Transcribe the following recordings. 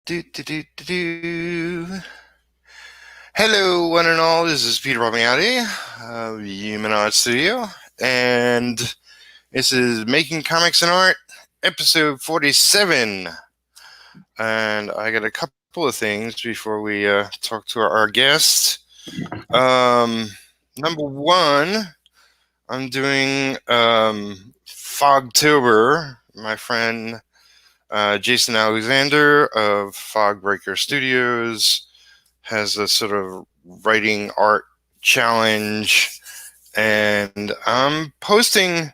Do, do, do, do, do. Hello, one and all. This is Peter Palmiotti of Human Art Studio, and this is Making Comics and Art, episode 47. And I got a couple of things before we talk to our guest. Number one, I'm doing Fogtober. My friend Jason Alexander of Fogbreaker Studios has a sort of writing art challenge, and I'm posting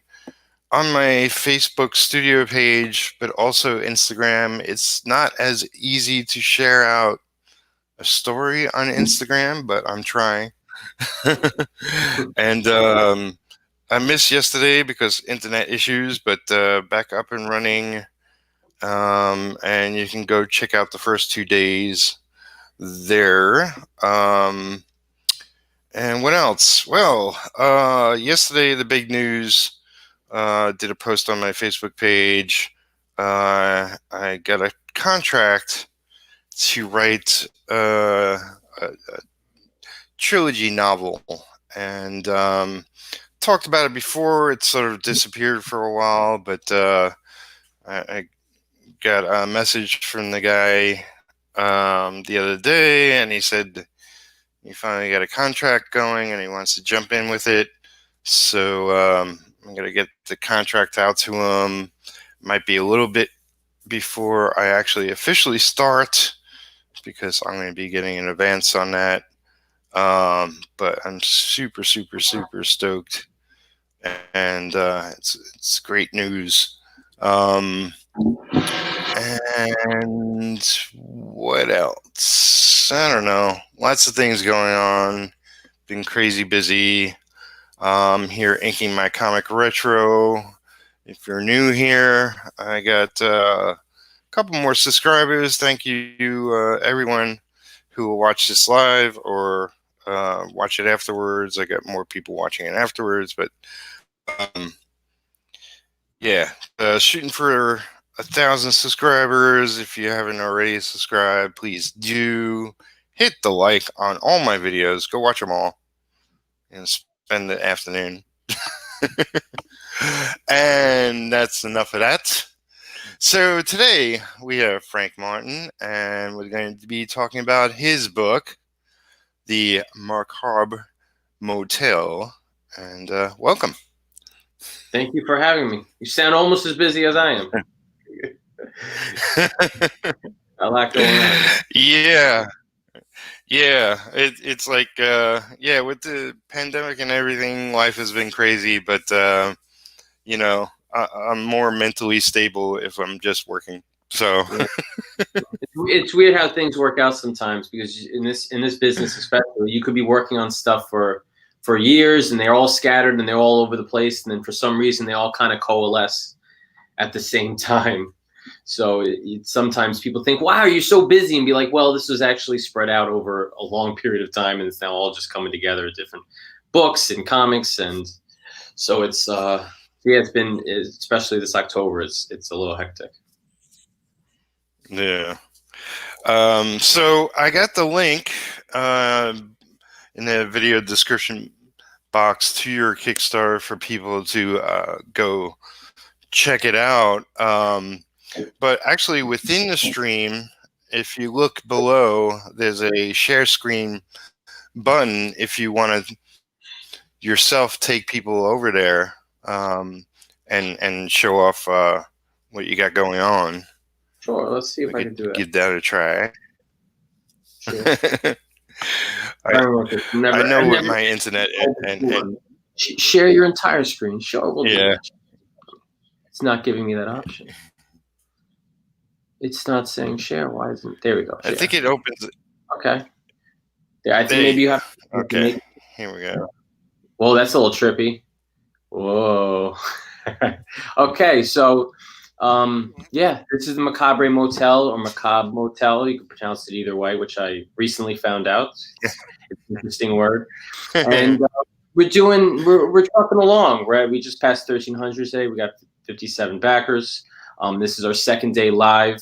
on my Facebook studio page, but also Instagram. It's not as easy to share out a story on Instagram, but I'm trying. And I missed yesterday because internet issues, but back up and running. And you can go check out the first 2 days there. And what else? Well, yesterday the big news, did a post on my Facebook page. I got a contract to write a trilogy novel, and talked about it before. It sort of disappeared for a while, but I got a message from the guy the other day, and he said he finally got a contract going and he wants to jump in with it. So I'm going to get the contract out to him. Might be a little bit before I actually officially start, because I'm going to be getting an advance on that. But I'm super stoked, and it's great news. And what else? I don't know. Lots of things going on. Been crazy busy. Here inking my comic retro. If you're new here, I got a couple more subscribers. Thank you, everyone who will watch this live or watch it afterwards. I got more people watching it afterwards, but yeah, shooting for 1,000 subscribers. If you haven't already subscribed, please do hit the like on all my videos. Go watch them all and spend the afternoon. And that's enough of that. So today we have Frank Martin, and we're going to be talking about his book, The Macabre Motel. And welcome. Thank you for having me. You sound almost as busy as I am. A lot going on. Yeah. It's like with the pandemic and everything, life has been crazy. But I'm more mentally stable if I'm just working. So it's weird how things work out sometimes, because in this business especially, you could be working on stuff for years, and they're all scattered and they're all over the place, and then for some reason they all kind of coalesce at the same time. So sometimes people think, wow, you're so busy, and be like, well, this was actually spread out over a long period of time, and it's now all just coming together, different books and comics. And so it's it's been, especially this October, it's a little hectic. Yeah. So I got the link in the video description box to your Kickstarter for people to go check it out. But actually within the stream, if you look below, there's a share screen button if you want to yourself take people over there and show off what you got going on. Sure, let's see if I can do that. Give that a try. Sure. I know what my internet and share your entire screen. Sure, we'll do that. It's not giving me that option. It's not saying share. Why isn't it? There we go. Share. I think it opens. Okay. Yeah, I think maybe you have. Okay. Here we go. Well, that's a little trippy. Whoa. Okay, so this is the Macabre Motel, or Macabre Motel. You can pronounce it either way, which I recently found out. It's an interesting word. And we're trucking along. We just passed 1,300 today. We got 57 backers. This is our second day live.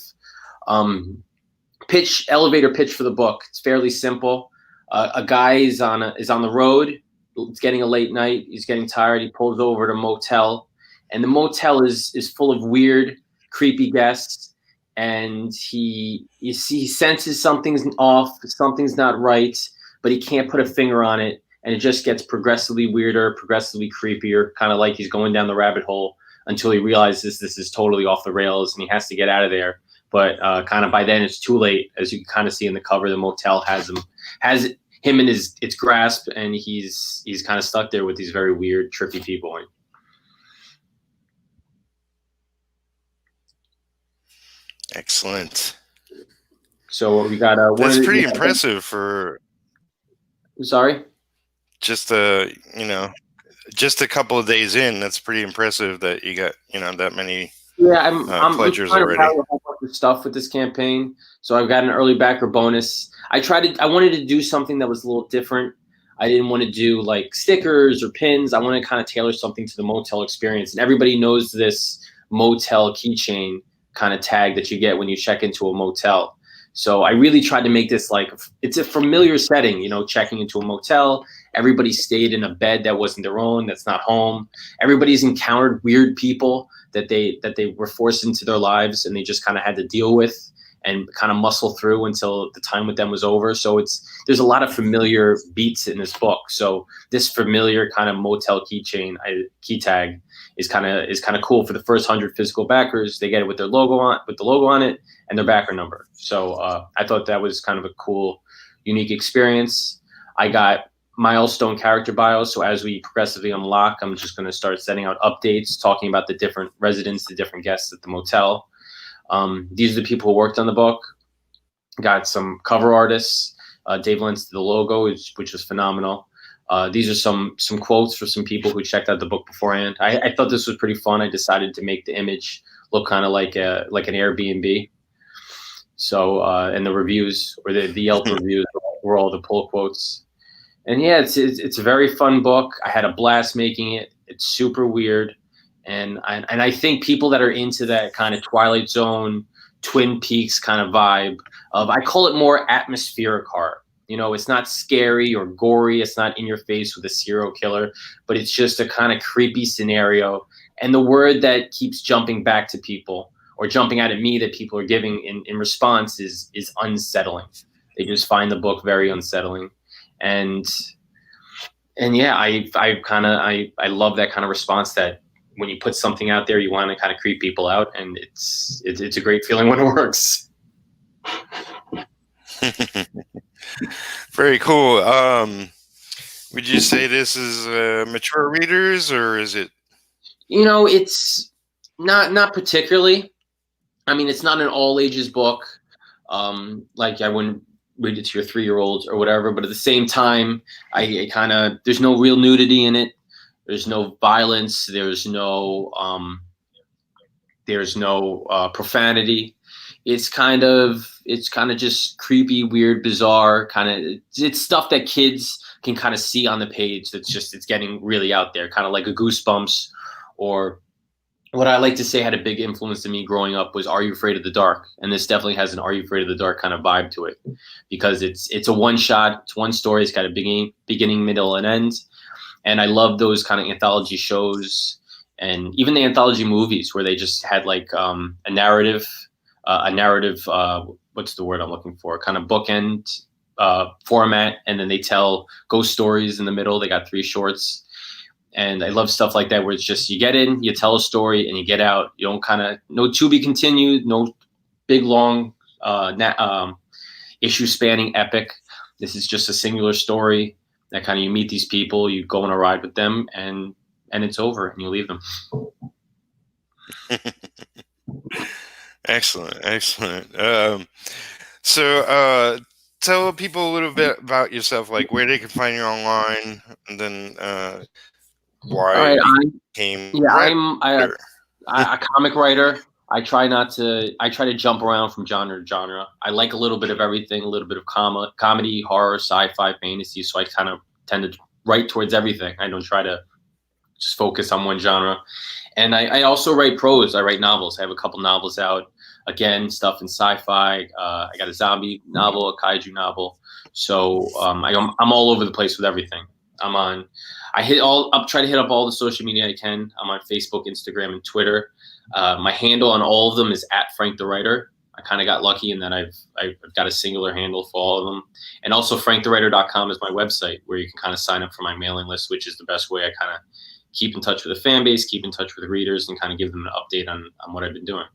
elevator pitch for the book. It's fairly simple. A guy is on the road. It's getting a late night. He's getting tired. He pulls over to a motel, and the motel is full of weird, creepy guests. And he senses something's off, something's not right, but he can't put a finger on it. And it just gets progressively weirder, progressively creepier, kind of like he's going down the rabbit hole until he realizes this is totally off the rails and he has to get out of there. But kind of by then it's too late, as you can kind of see in the cover. The motel has him in its grasp, and he's kind of stuck there with these very weird, trippy people. Excellent. So we got that's pretty impressive for. Sorry. Just just a couple of days in. That's pretty impressive that you got that many. Yeah, I'm pledgers trying already. to a whole bunch of stuff with this campaign. So I've got an early backer bonus. I wanted to do something that was a little different. I didn't want to do like stickers or pins. I want to kind of tailor something to the motel experience. And everybody knows this motel keychain kind of tag that you get when you check into a motel. So I really tried to make this like, it's a familiar setting, checking into a motel. Everybody stayed in a bed that wasn't their own, that's not home. Everybody's encountered weird people that they were forced into their lives, and they just kind of had to deal with and kind of muscle through until the time with them was over. So there's a lot of familiar beats in this book. So this familiar kind of motel key tag is kind of cool for the first 100 physical backers. They get it with the logo on it and their backer number. So I thought that was kind of a cool, unique experience. I got milestone character bios. So as we progressively unlock, I'm just going to start sending out updates, talking about the different residents, the different guests at the motel. These are the people who worked on the book. Got some cover artists. Dave Lentz did the logo, which was phenomenal. These are some quotes for some people who checked out the book beforehand. I thought this was pretty fun. I decided to make the image look kind of like an Airbnb. So and the reviews, or the Yelp reviews, were all the pull quotes. And yeah, it's a very fun book. I had a blast making it. It's super weird. And I think people that are into that kind of Twilight Zone, Twin Peaks kind of vibe I call it more atmospheric horror. It's not scary or gory. It's not in your face with a serial killer, but it's just a kind of creepy scenario. And the word that keeps jumping back to people, or jumping out at me, that people are giving in response is unsettling. They just find the book very unsettling. And yeah, I love that kind of response, that when you put something out there, you want to kind of creep people out, and it's a great feeling when it works. Very cool. Would you say this is mature readers, or is it? It's not particularly. I mean, it's not an all ages book. Like I wouldn't read it to your 3-year-olds or whatever, but at the same time, there's no real nudity in it. There's no violence. There's no profanity. It's kind of just creepy, weird, bizarre it's stuff that kids can kind of see on the page. It's getting really out there, kind of like a Goosebumps, or what I like to say had a big influence on me growing up was Are You Afraid of the Dark? And this definitely has an Are You Afraid of the Dark kind of vibe to it, because it's a one shot, it's one story. It's got a beginning, middle, and end. And I love those kind of anthology shows, and even the anthology movies where they just had like a narrative, what's the word I'm looking for? Kind of bookend format, and then they tell ghost stories in the middle. They got 3 shorts. And I love stuff like that, where it's just, you get in, you tell a story, and you get out. You don't no to be continued, no big, long issue spanning epic. This is just a singular story that kind of, you meet these people, you go on a ride with them, and it's over, and you leave them. Excellent. So tell people a little bit about yourself, like where they can find you online, and then why you became I'm a comic writer. I try to jump around from genre to genre. I like a little bit of everything, a little bit of comedy, horror, sci-fi, fantasy. So I kind of tend to write towards everything. I don't try to just focus on one genre. And I also write prose. I write novels. I have a couple novels out. again, stuff in sci-fi. I got a zombie novel, a kaiju novel. So I'm all over the place with everything. Try to hit up all the social media I can. I'm on Facebook, Instagram, and Twitter. My handle on all of them is @Frank the Writer. I kind of got lucky in that I've got a singular handle for all of them. And also frankthewriter.com is my website where you can kind of sign up for my mailing list, which is the best way I kind of keep in touch with the fan base, keep in touch with the readers, and kind of give them an update on what I've been doing.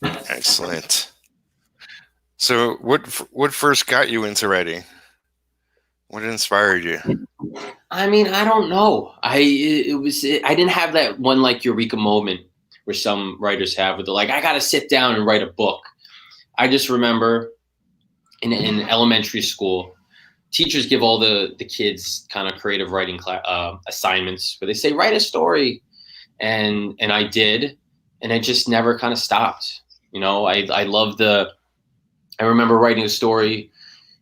Excellent. So what first got you into writing? What inspired you? I mean, I don't know. I didn't have that one like eureka moment where some writers have with like, I got to sit down and write a book. I just remember in elementary school, teachers give all the kids kind of creative writing assignments where they say, write a story. And I did, and I just never kind of stopped. You know, I remember writing a story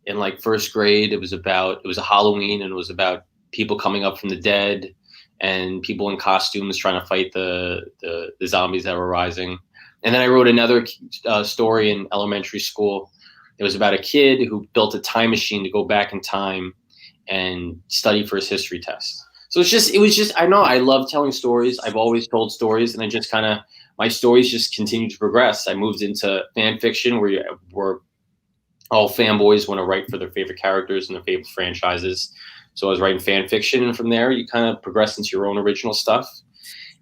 in like first grade. It was a Halloween, and it was about people coming up from the dead and people in costumes trying to fight the zombies that were rising. And then I wrote another story in elementary school. It was about a kid who built a time machine to go back in time and study for his history test. So it was just, I know I love telling stories. I've always told stories, and I just kind of, my stories just continue to progress. I moved into fan fiction where all fanboys want to write for their favorite characters and their favorite franchises. So I was writing fan fiction, and from there you kind of progress into your own original stuff.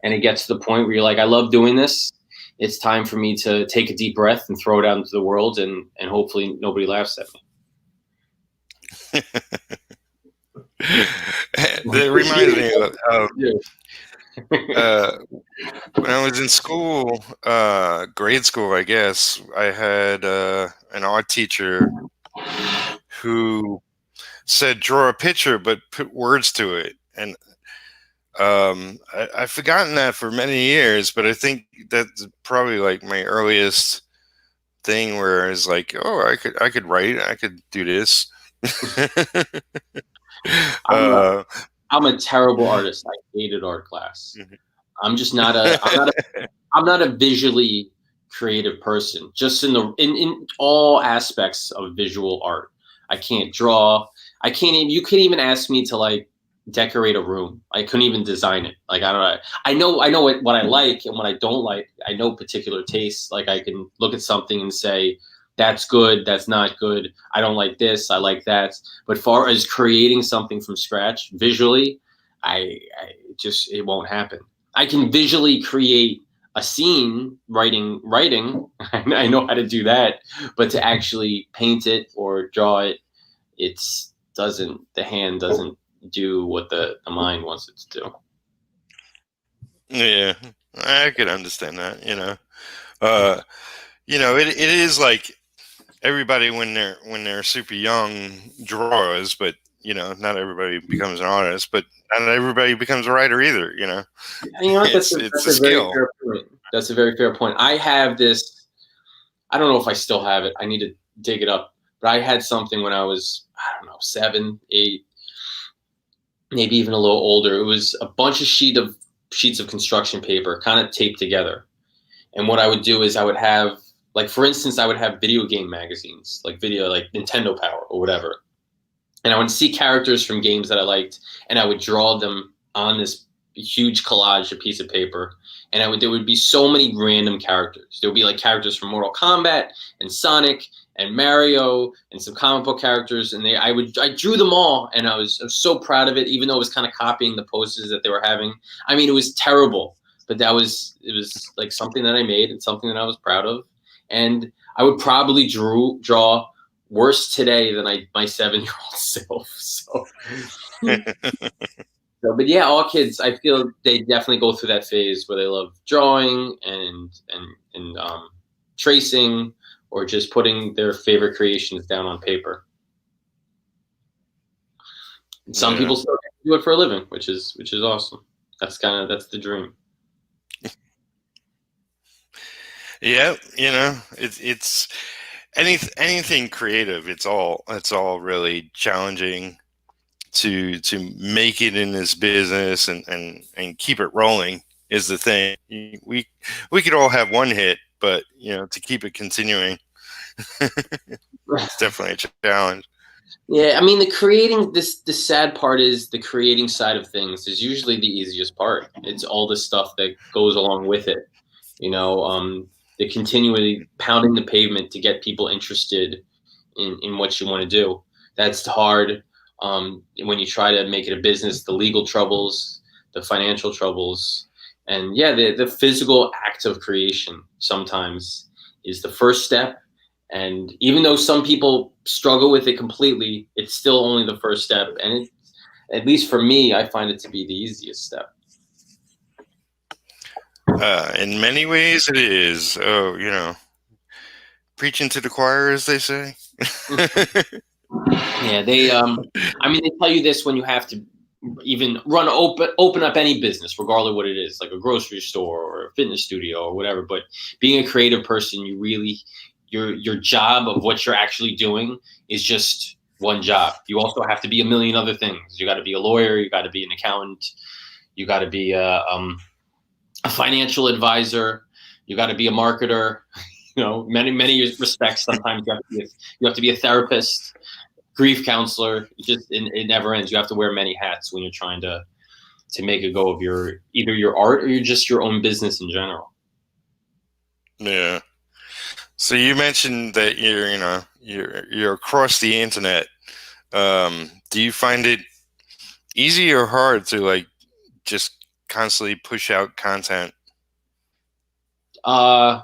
And it gets to the point where you're like, I love doing this. It's time for me to take a deep breath and throw it out into the world, and hopefully nobody laughs at me. That reminds me of when I was in school, grade school, I guess, I had an art teacher who said, draw a picture, but put words to it. And I've forgotten that for many years, but I think that's probably like my earliest thing where I was like, oh, I could write, I could do this. I'm a terrible artist. I hated art class. I'm just not I'm not a visually creative person. Just in all aspects of visual art. I can't draw. You can't even ask me to like decorate a room. I couldn't even design it. Like, I don't know. I know what I like and what I don't like. I know particular tastes. Like, I can look at something and say, that's good, that's not good. I don't like this, I like that. But far as creating something from scratch visually, it won't happen. I can visually create a scene writing. I know how to do that, but to actually paint it or draw it, the hand doesn't do what the mind wants it to do. Yeah, I could understand that, it is like everybody when they're super young draws, but not everybody becomes an artist, but not everybody becomes a writer either. That's a very fair point. That's a very fair point. I have this. I don't know if I still have it. I need to dig it up. But I had something when I was, I don't know, 7, 8, maybe even a little older. It was a bunch of sheets of construction paper kind of taped together. And what I would do is I would have, like, for instance, I would have video game magazines, like Nintendo Power or whatever. And I would see characters from games that I liked, and I would draw them on this huge collage, a piece of paper. And there would be so many random characters. There would be like characters from Mortal Kombat and Sonic and Mario and some comic book characters. And I drew them all, and I was so proud of it, even though it was kind of copying the posters that they were having. I mean, it was terrible, but it was like something that I made and something that I was proud of. And I would probably draw worse today than my 7-year-old self. So, but yeah, all kids, I feel they definitely go through that phase where they love drawing and tracing, or just putting their favorite creations down on paper. And some people still do it for a living, which is awesome. That's the dream. Yeah, it's anything creative. It's all really challenging to make it in this business and keep it rolling. is the thing. We could all have one hit, but to keep it continuing, it's definitely a challenge. Yeah, I mean, the sad part is the creating side of things is usually the easiest part. It's all the stuff that goes along with it. The continually pounding the pavement to get people interested in what you want to do. That's hard. When you try to make it a business, the legal troubles, the financial troubles, and yeah, the physical act of creation sometimes is the first step. And even though some people struggle with it completely, it's still only the first step. And at least for me, I find it to be the easiest step. In many ways, it is. Oh, preaching to the choir, as they say. Yeah, they. I mean, they tell you this when you have to even open up any business, regardless of what it is, like a grocery store or a fitness studio or whatever. But being a creative person, you really your job of what you're actually doing is just one job. You also have to be a million other things. You got to be a lawyer. You got to be an accountant. You got to be a financial advisor. You got to be a marketer. Many respects. Sometimes you have to be a therapist, grief counselor. It never ends. You have to wear many hats when you're trying to make a go of either your art or just your own business in general. Yeah. So you mentioned that you're across the internet. Do you find it easy or hard to just constantly push out content? I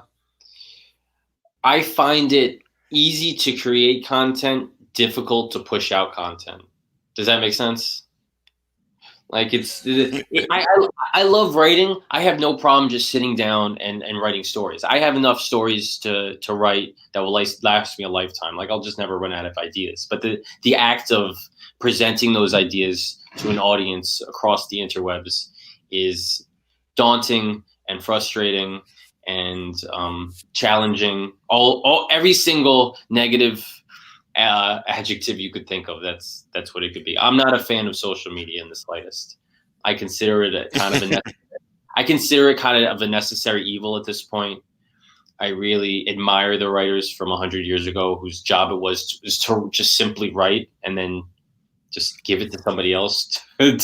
find it easy to create content, difficult to push out content. Does that make sense? Like I love writing. I have no problem just sitting down and writing stories. I have enough stories to write that will last me a lifetime. Like I'll just never run out of ideas. But the act of presenting those ideas to an audience across the interwebs is daunting and frustrating and challenging. Every single negative adjective you could think of. That's what it could be. I'm not a fan of social media in the slightest. I consider it kind of a necessary evil at this point. I really admire the writers from 100 years ago whose job it was to just simply write and then just give it to somebody else to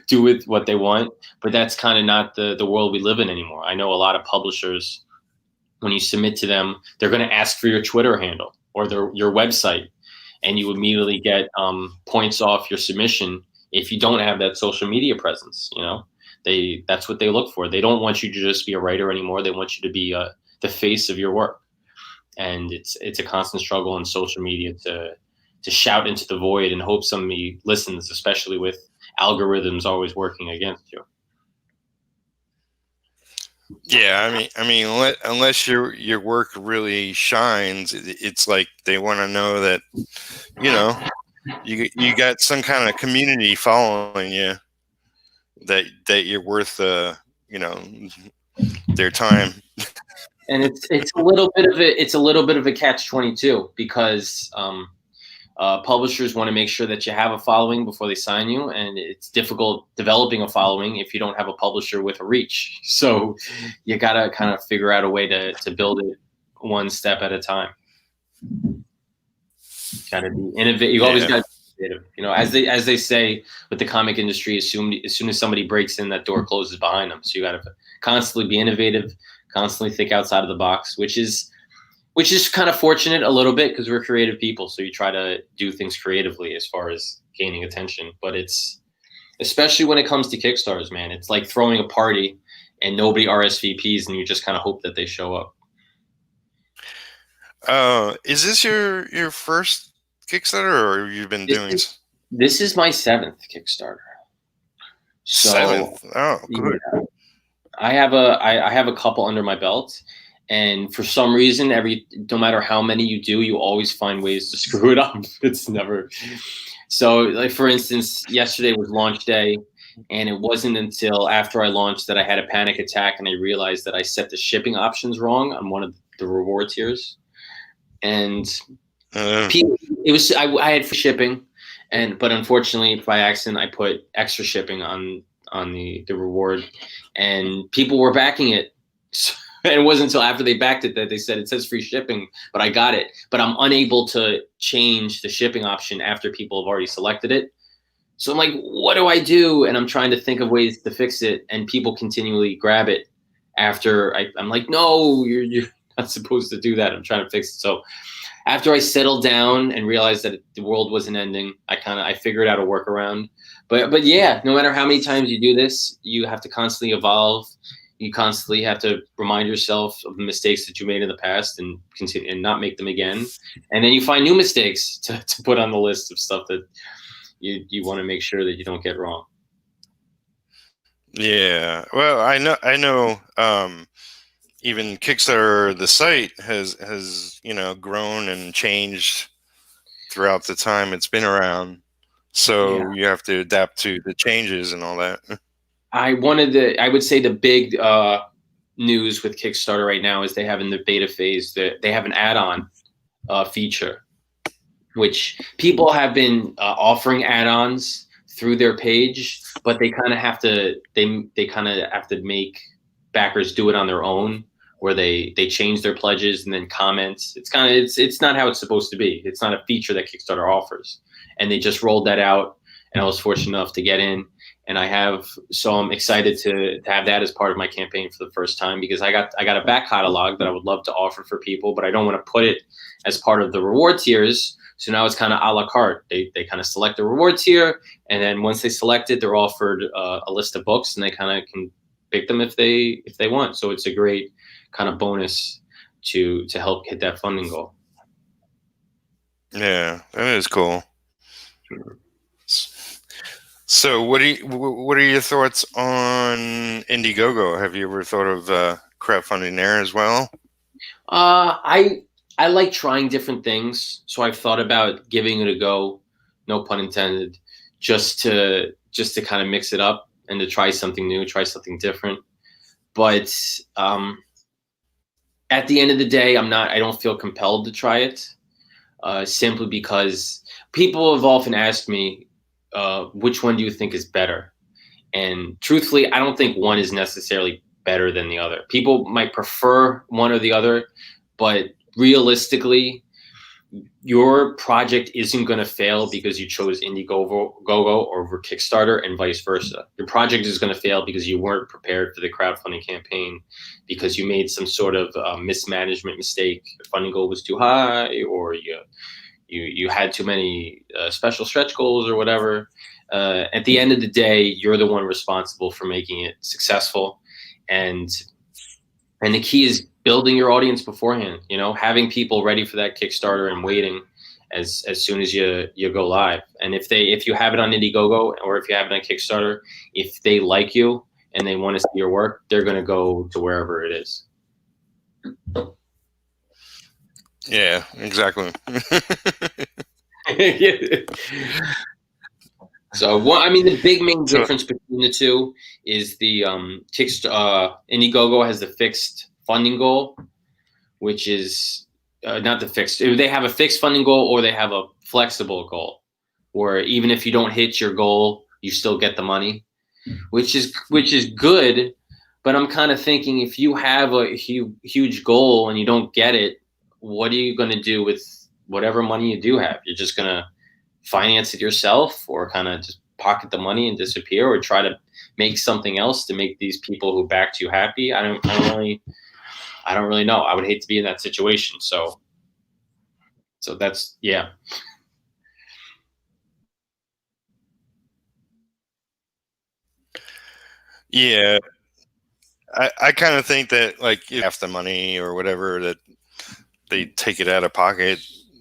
do with what they want. But that's kind of not the world we live in anymore. I know a lot of publishers, when you submit to them, they're going to ask for your Twitter handle or your website, and you immediately get points off your submission if you don't have that social media presence. That's what they look for. They don't want you to just be a writer anymore. They want you to be the face of your work, and it's a constant struggle on social media to shout into the void and hope somebody listens, especially with algorithms always working against you. Yeah, I mean, unless your work really shines, it's like they want to know that you got some kind of community following you, that you're worth their time. And it's a little bit of a catch-22 because publishers want to make sure that you have a following before they sign you, and it's difficult developing a following if you don't have a publisher with a reach. So you got to kind of figure out a way to build it one step at a time. Got to be innovative. You always got to be innovative. As they say with the comic industry, as soon as somebody breaks in, that door closes behind them. So you got to constantly be innovative, constantly think outside of the box, which is kind of fortunate a little bit because we're creative people. So you try to do things creatively as far as gaining attention. But it's, especially when it comes to Kickstarters, man, it's like throwing a party and nobody RSVPs and you just kind of hope that they show up. Is this your first Kickstarter, or you've been doing? This is my 7th Kickstarter. So, 7th? Oh, good. Yeah. I have a couple under my belt. And for some reason, no matter how many you do, you always find ways to screw it up. It's never. So, like for instance, yesterday was launch day, and it wasn't until after I launched that I had a panic attack, and I realized that I set the shipping options wrong on one of the reward tiers, and it was I had free shipping, but unfortunately by accident I put extra shipping on on the reward, and people were backing it. And it wasn't until after they backed it that they said it says free shipping, but I got it. But I'm unable to change the shipping option after people have already selected it. So I'm like, what do I do? And I'm trying to think of ways to fix it, and people continually grab it after I'm like, no, you're not supposed to do that. I'm trying to fix it. So after I settled down and realized that the world wasn't ending, I figured out a workaround. But yeah, no matter how many times you do this, you have to constantly evolve. You constantly have to remind yourself of the mistakes that you made in the past and continue and not make them again. And then you find new mistakes to put on the list of stuff that you want to make sure that you don't get wrong. Yeah. Well, I know. Even Kickstarter, the site has grown and changed throughout the time it's been around. So Yeah. you have to adapt to the changes and all that. I would say the big news with Kickstarter right now is they have in the beta phase that they have an add-on feature, which people have been offering add-ons through their page, but they kind of have to make backers do it on their own, where they change their pledges and then comment. It's not how it's supposed to be. It's not a feature that Kickstarter offers, and they just rolled that out. And I was fortunate enough to get in, and I'm excited to have that as part of my campaign for the first time, because I got a back catalog that I would love to offer for people, but I don't want to put it as part of the reward tiers. So now it's kind of a la carte. They kind of select the reward tier, and then once they select it, they're offered a list of books, and they kind of can pick them if they want. So it's a great kind of bonus to help hit that funding goal. Yeah, that is cool. So what are your thoughts on Indiegogo? Have you ever thought of crowdfunding there as well? I like trying different things, so I've thought about giving it a go, no pun intended, just to kind of mix it up and to try something new, try something different. But at the end of the day, I don't feel compelled to try it, simply because people have often asked me, which one do you think is better? And truthfully, I don't think one is necessarily better than the other. People might prefer one or the other, but realistically, your project isn't going to fail because you chose Indiegogo over Kickstarter, and vice versa. Your project is going to fail because you weren't prepared for the crowdfunding campaign, because you made some sort of mismanagement mistake. Your funding goal was too high, or you had too many special stretch goals or whatever. At the end of the day, you're the one responsible for making it successful, and the key is building your audience beforehand. Having people ready for that Kickstarter and waiting as soon as you go live. And if you have it on Indiegogo, or if you have it on Kickstarter, if they like you and they want to see your work, they're going to go to wherever it is. Yeah, exactly. So, the big main difference between the two is the Indiegogo has the fixed funding goal, which is not the fixed. They have a fixed funding goal, or they have a flexible goal, where even if you don't hit your goal, you still get the money, which is good. But I'm kind of thinking, if you have a huge goal and you don't get it, what are you going to do with whatever money you do have? You're just going to finance it yourself, or kind of just pocket the money and disappear, or try to make something else to make these people who backed you happy? I don't really know. I would hate to be in that situation. So that's, yeah. Yeah, I kind of think that, like, half the money or whatever, that they take it out of pocket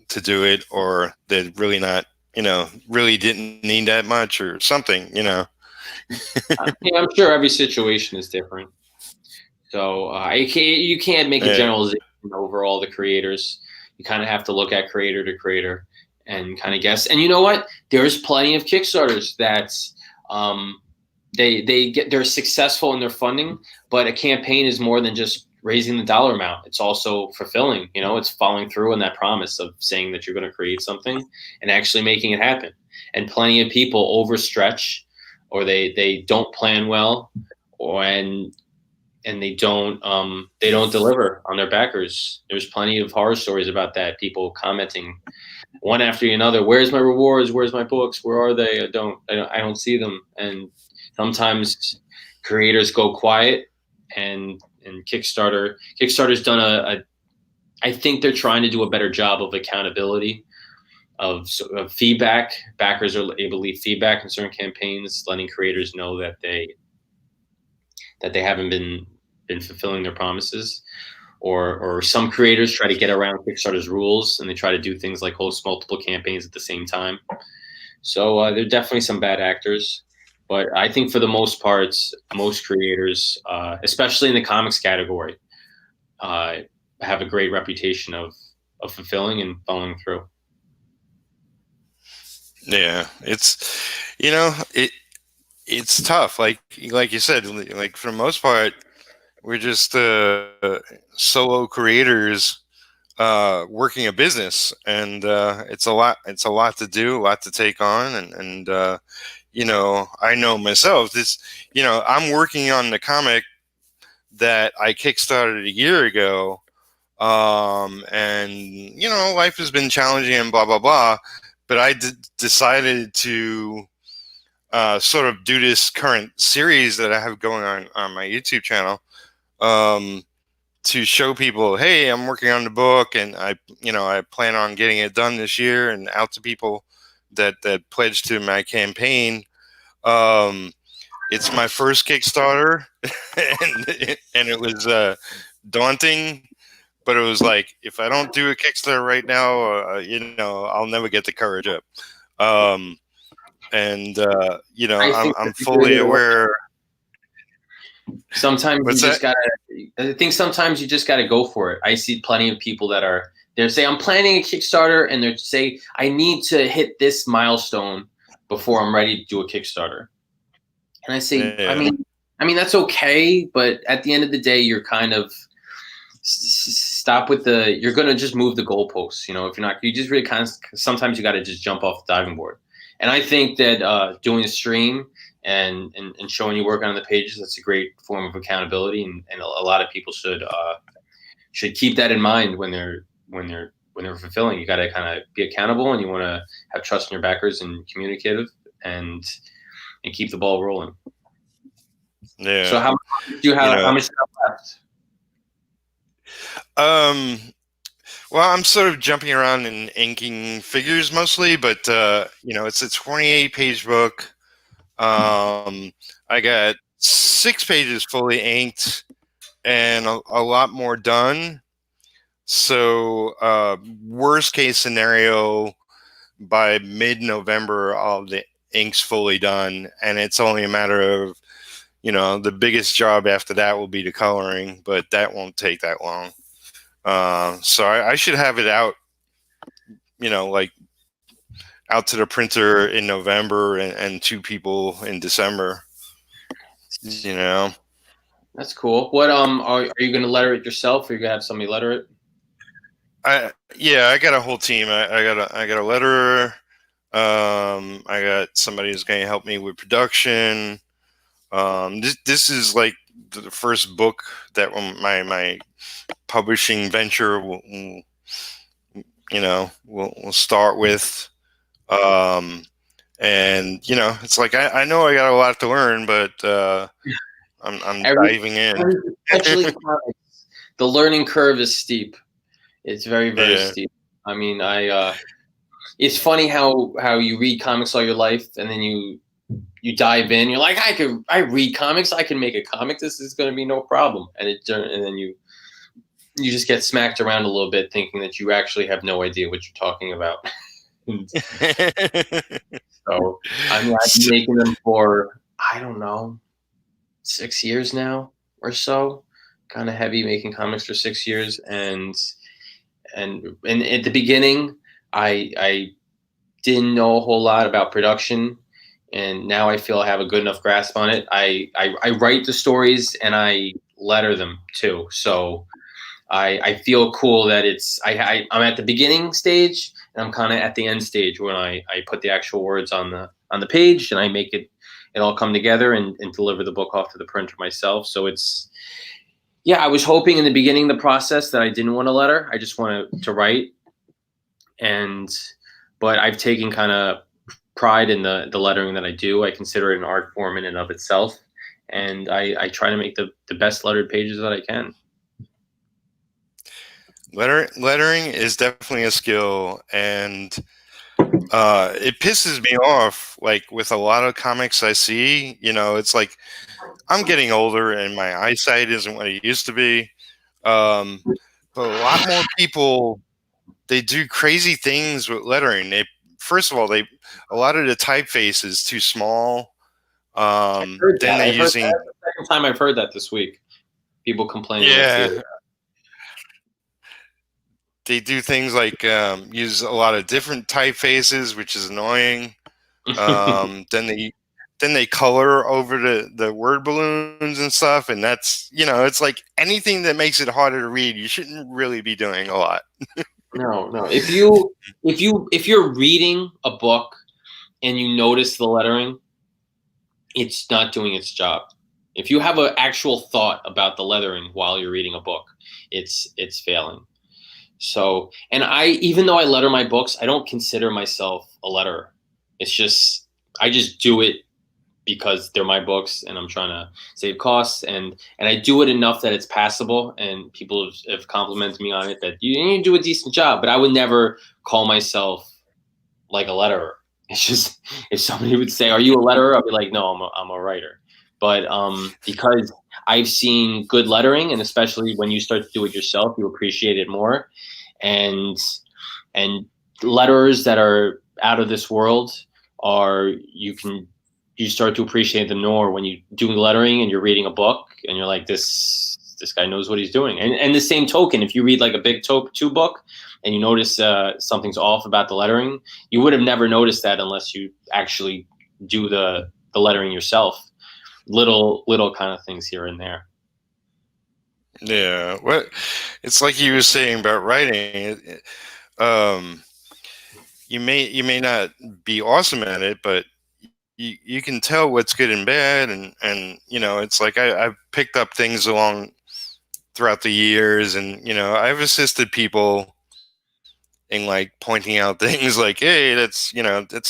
to do it, or they're really not, really didn't need that much or something, Yeah, I'm sure every situation is different. So you can't make a generalization over all the creators. You kind of have to look at creator to creator and kind of guess. And you know what? There's plenty of Kickstarters that they're successful in their funding, but a campaign is more than just raising the dollar amount. It's also fulfilling. It's following through on that promise of saying that you're going to create something and actually making it happen. And plenty of people overstretch or they don't plan well, or and they don't deliver on their backers. There's plenty of horror stories about that. People commenting one after another, "Where's my rewards? Where's my books? Where are they? I don't see them." And sometimes creators go quiet, and Kickstarter's done a I think they're trying to do a better job of accountability, of feedback. Backers are able to leave feedback in certain campaigns, letting creators know that they haven't been fulfilling their promises. Or some creators try to get around Kickstarter's rules, and they try to do things like host multiple campaigns at the same time. So there are definitely some bad actors, but I think for the most part, most creators, especially in the comics category, have a great reputation of fulfilling and following through. Yeah, it's tough. Like you said, like for the most part, we're just solo creators working a business, and it's a lot. It's a lot to do, a lot to take on, and I know myself. I'm working on the comic that I kickstarted a year ago, and life has been challenging and blah blah blah. But I decided to sort of do this current series that I have going on my YouTube channel, to show people, hey, I'm working on the book, and I plan on getting it done this year and out to people that pledged to my campaign. It's my first Kickstarter, and it was daunting, but it was like, if I don't do a Kickstarter right now, I'll never get the courage up. I'm fully aware. Sometimes What's you just that? gotta. I think sometimes you just gotta go for it. I see plenty of people that are they say I'm planning a Kickstarter, and they say I need to hit this milestone before I'm ready to do a Kickstarter. And I say, Yeah. I mean that's okay, but at the end of the day, you're kind of stop with the. You're gonna just move the goalposts. If you're not, you just really kind of. Sometimes you got to just jump off the diving board. And I think that doing a stream and showing you work on the pages, that's a great form of accountability, and a lot of people should keep that in mind when they're fulfilling. You got to kind of be accountable, and you want to have trust in your backers and communicative, and keep the ball rolling. Yeah. So how much do you have? How much left? Well, I'm sort of jumping around and inking figures mostly, but it's a 28-page book. I got 6 pages fully inked and a lot more done. So, worst case scenario, by mid-November, all the ink's fully done, and it's only a matter of, the biggest job after that will be the coloring, but that won't take that long. So I should have it out, like out to the printer in November, and 2 people in December. That's cool. What are you going to letter it yourself, or are you going to have somebody letter it? I got a whole team. I got a letterer. I got somebody who's going to help me with production. This is like the first book that my publishing venture will start with. And it's like I know I got a lot to learn, but I'm diving in. Especially comics, the learning curve is steep. It's very, very steep. I mean, it's funny how you read comics all your life, and then you dive in. You're like, I read comics. I can make a comic. This is going to be no problem. And then you just get smacked around a little bit, thinking that you actually have no idea what you're talking about. So I've been making them for, I don't know, 6 years now or so. Kind of heavy making comics for 6 years, and at the beginning, I didn't know a whole lot about production, and now I feel I have a good enough grasp on it. I write the stories, and I letter them too. So I feel cool that I'm at the beginning stage, and I'm kind of at the end stage when I put the actual words on the page, and I make it it all come together and deliver the book off to the printer myself. So yeah, I was hoping in the beginning of the process that I didn't want a letter. I just wanted to write. But I've taken kind of pride in the lettering that I do. I consider it an art form in and of itself. And I try to make the best lettered pages that I can. Lettering is definitely a skill, and it pisses me off. Like with a lot of comics I see, it's like I'm getting older and my eyesight isn't what it used to be. Um, but a lot more people, they do crazy things with lettering. First of all, a lot of the typeface is too small. I've heard Then that. they're I've heard using, that. The second time I've heard that this week. People complaining that yeah, they do things like use a lot of different typefaces, which is annoying. Then they color over the word balloons and stuff, and that's it's like anything that makes it harder to read, you shouldn't really be doing a lot. No. If you're reading a book and you notice the lettering, it's not doing its job. If you have an actual thought about the lettering while you're reading a book, it's failing. So, and even though I letter my books, I don't consider myself a letterer. It's just I just do it because they're my books and I'm trying to save costs, and I do it enough that it's passable, and people have complimented me on it that you do a decent job, but I would never call myself like a letterer. It's just if somebody would say, "Are you a letterer?" I'd be like, "No, I'm a writer." But because I've seen good lettering, and especially when you start to do it yourself, you appreciate it more. And letterers that are out of this world are you start to appreciate them more when you doing lettering and you're reading a book and you're like this guy knows what he's doing. And the same token, if you read like a big two book and you notice something's off about the lettering, you would have never noticed that unless you actually do the lettering yourself. Little kind of things here and there. Yeah, what it's like you were saying about writing. Um, you may not be awesome at it, but you can tell what's good and bad, and it's like I've picked up things along throughout the years, and I've assisted people in like pointing out things like, hey, it's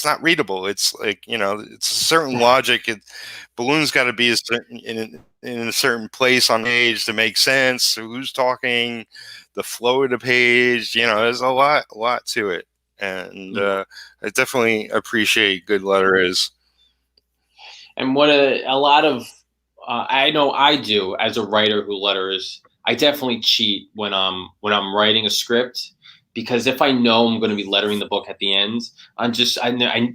not readable. It's like it's a certain logic. Balloons got to be in a certain place on the page to make sense. So who's talking, the flow of the page. There's a lot to it, and I definitely appreciate good letterers. And what a lot of I know I do as a writer who letters, I definitely cheat when I'm writing a script, because if I know I'm going to be lettering the book at the end,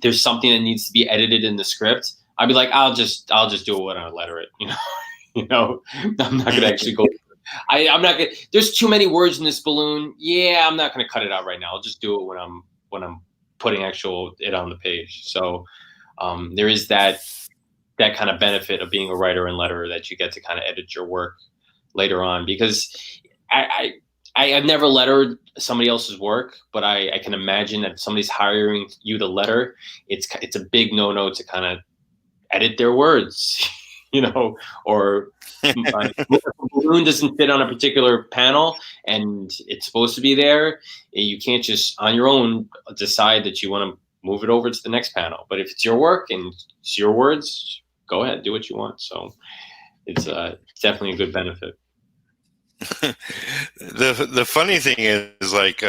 there's something that needs to be edited in the script. I'd be like, I'll just do it when I letter it. I'm not going to actually go. I'm not going. There's too many words in this balloon. Yeah, I'm not going to cut it out right now. I'll just do it when I'm putting it on the page. So there is that kind of benefit of being a writer and letterer, that you get to kind of edit your work later on, because I've never lettered somebody else's work, but I can imagine that if somebody's hiring you to letter, it's a big no to kind of edit their words, or a balloon doesn't fit on a particular panel and it's supposed to be there. You can't just on your own decide that you want to move it over to the next panel. But if it's your work and it's your words, go ahead, do what you want. So it's definitely a good benefit. The funny thing is like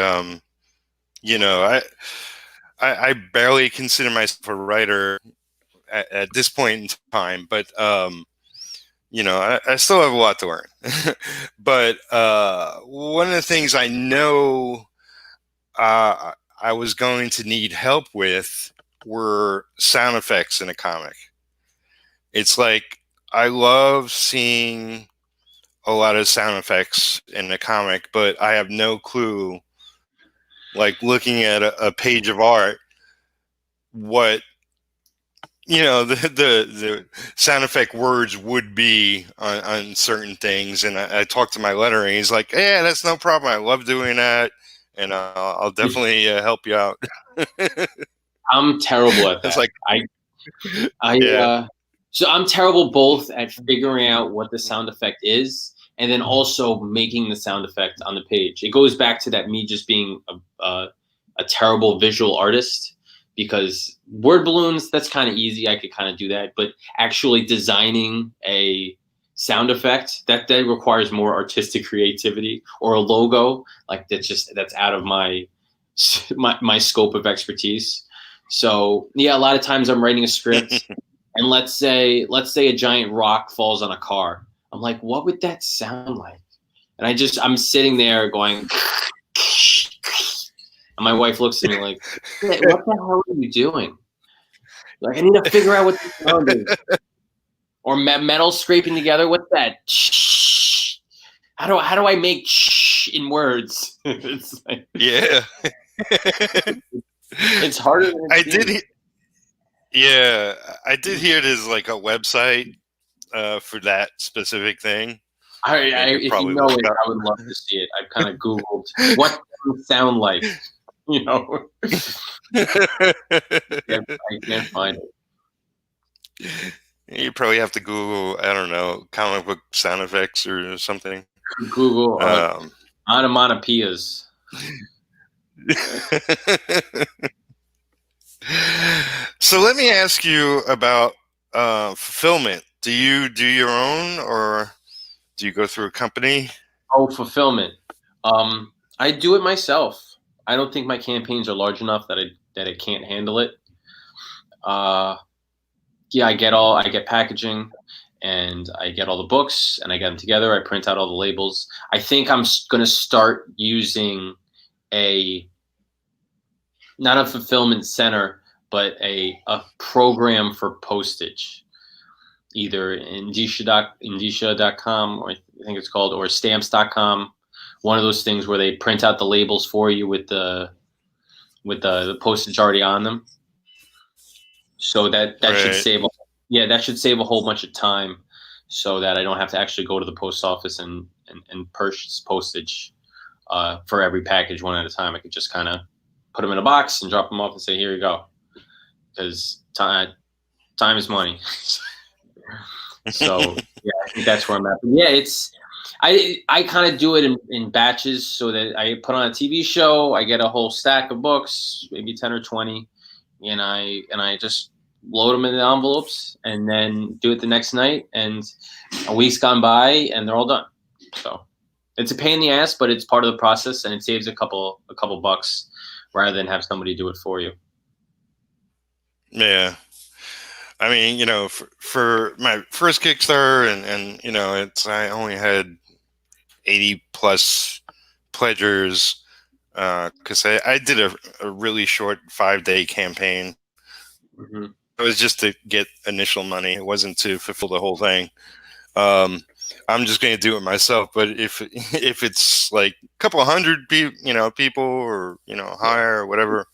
I barely consider myself a writer at this point in time, but I still have a lot to learn. But one of the things I know I was going to need help with were sound effects in a comic. It's like I love seeing a lot of sound effects in a comic, but I have no clue, like looking at a page of art, what the sound effect words would be on certain things. And I talked to my lettering. He's like, yeah, that's no problem. I love doing that, and I'll definitely help you out. I'm terrible at It's that. like, I yeah. So I'm terrible both at figuring out what the sound effect is and then also making the sound effect on the page. It goes back to that me just being a terrible visual artist, because word balloons, that's kind of easy. I could kind of do that, but actually designing a sound effect, that requires more artistic creativity, or a logo, like that's out of my scope of expertise. So yeah, a lot of times I'm writing a script, and let's say a giant rock falls on a car. I'm like, what would that sound like? And I'm sitting there going, and my wife looks at me like, what the hell are you doing? Like, I need to figure out what the sound is. Or metal scraping together. What's that? How do I make in words? It's like, Yeah. it's harder than it I seems. did. Yeah, I did hear there's like a website for that specific thing. You If you probably know look it, up. I would love to see it. I've kind of Googled what does it sound like. You know, I can't find it. You probably have to Google, I don't know, comic book sound effects or something. Google Um, onomatopoeias. so let me ask you about fulfillment. Do you do your own, or do you go through a company? Oh, fulfillment. I do it myself. I don't think my campaigns are large enough that it can't handle it. Uh, yeah, I get packaging, and I get all the books, and I get them together. I print out all the labels. I think I'm going to start using a not a fulfillment center, but a program for postage, either Indicia.com, or I think it's called, or stamps.com. One of those things where they print out the labels for you with the postage already on them. So that should Right. save that should save a whole bunch of time, so that I don't have to actually go to the post office and purchase postage for every package one at a time. I could just kind of put them in a box and drop them off and say, here you go, because time is money. So yeah, I think that's where I'm at. But yeah, I kind of do it in batches, so that I put on a TV show, I get a whole stack of books, maybe 10 or 20, and I just load them in the envelopes and then do it the next night, and a week's gone by and they're all done. So it's a pain in the ass, but it's part of the process, and it saves a couple bucks rather than have somebody do it for you. Yeah. I mean, for my first Kickstarter, and I only had 80 plus pledgers, because I did a really short 5-day campaign. Mm-hmm. It was just to get initial money. It wasn't to fulfill the whole thing. I'm just going to do it myself. But if it's like a couple hundred people, or higher or whatever,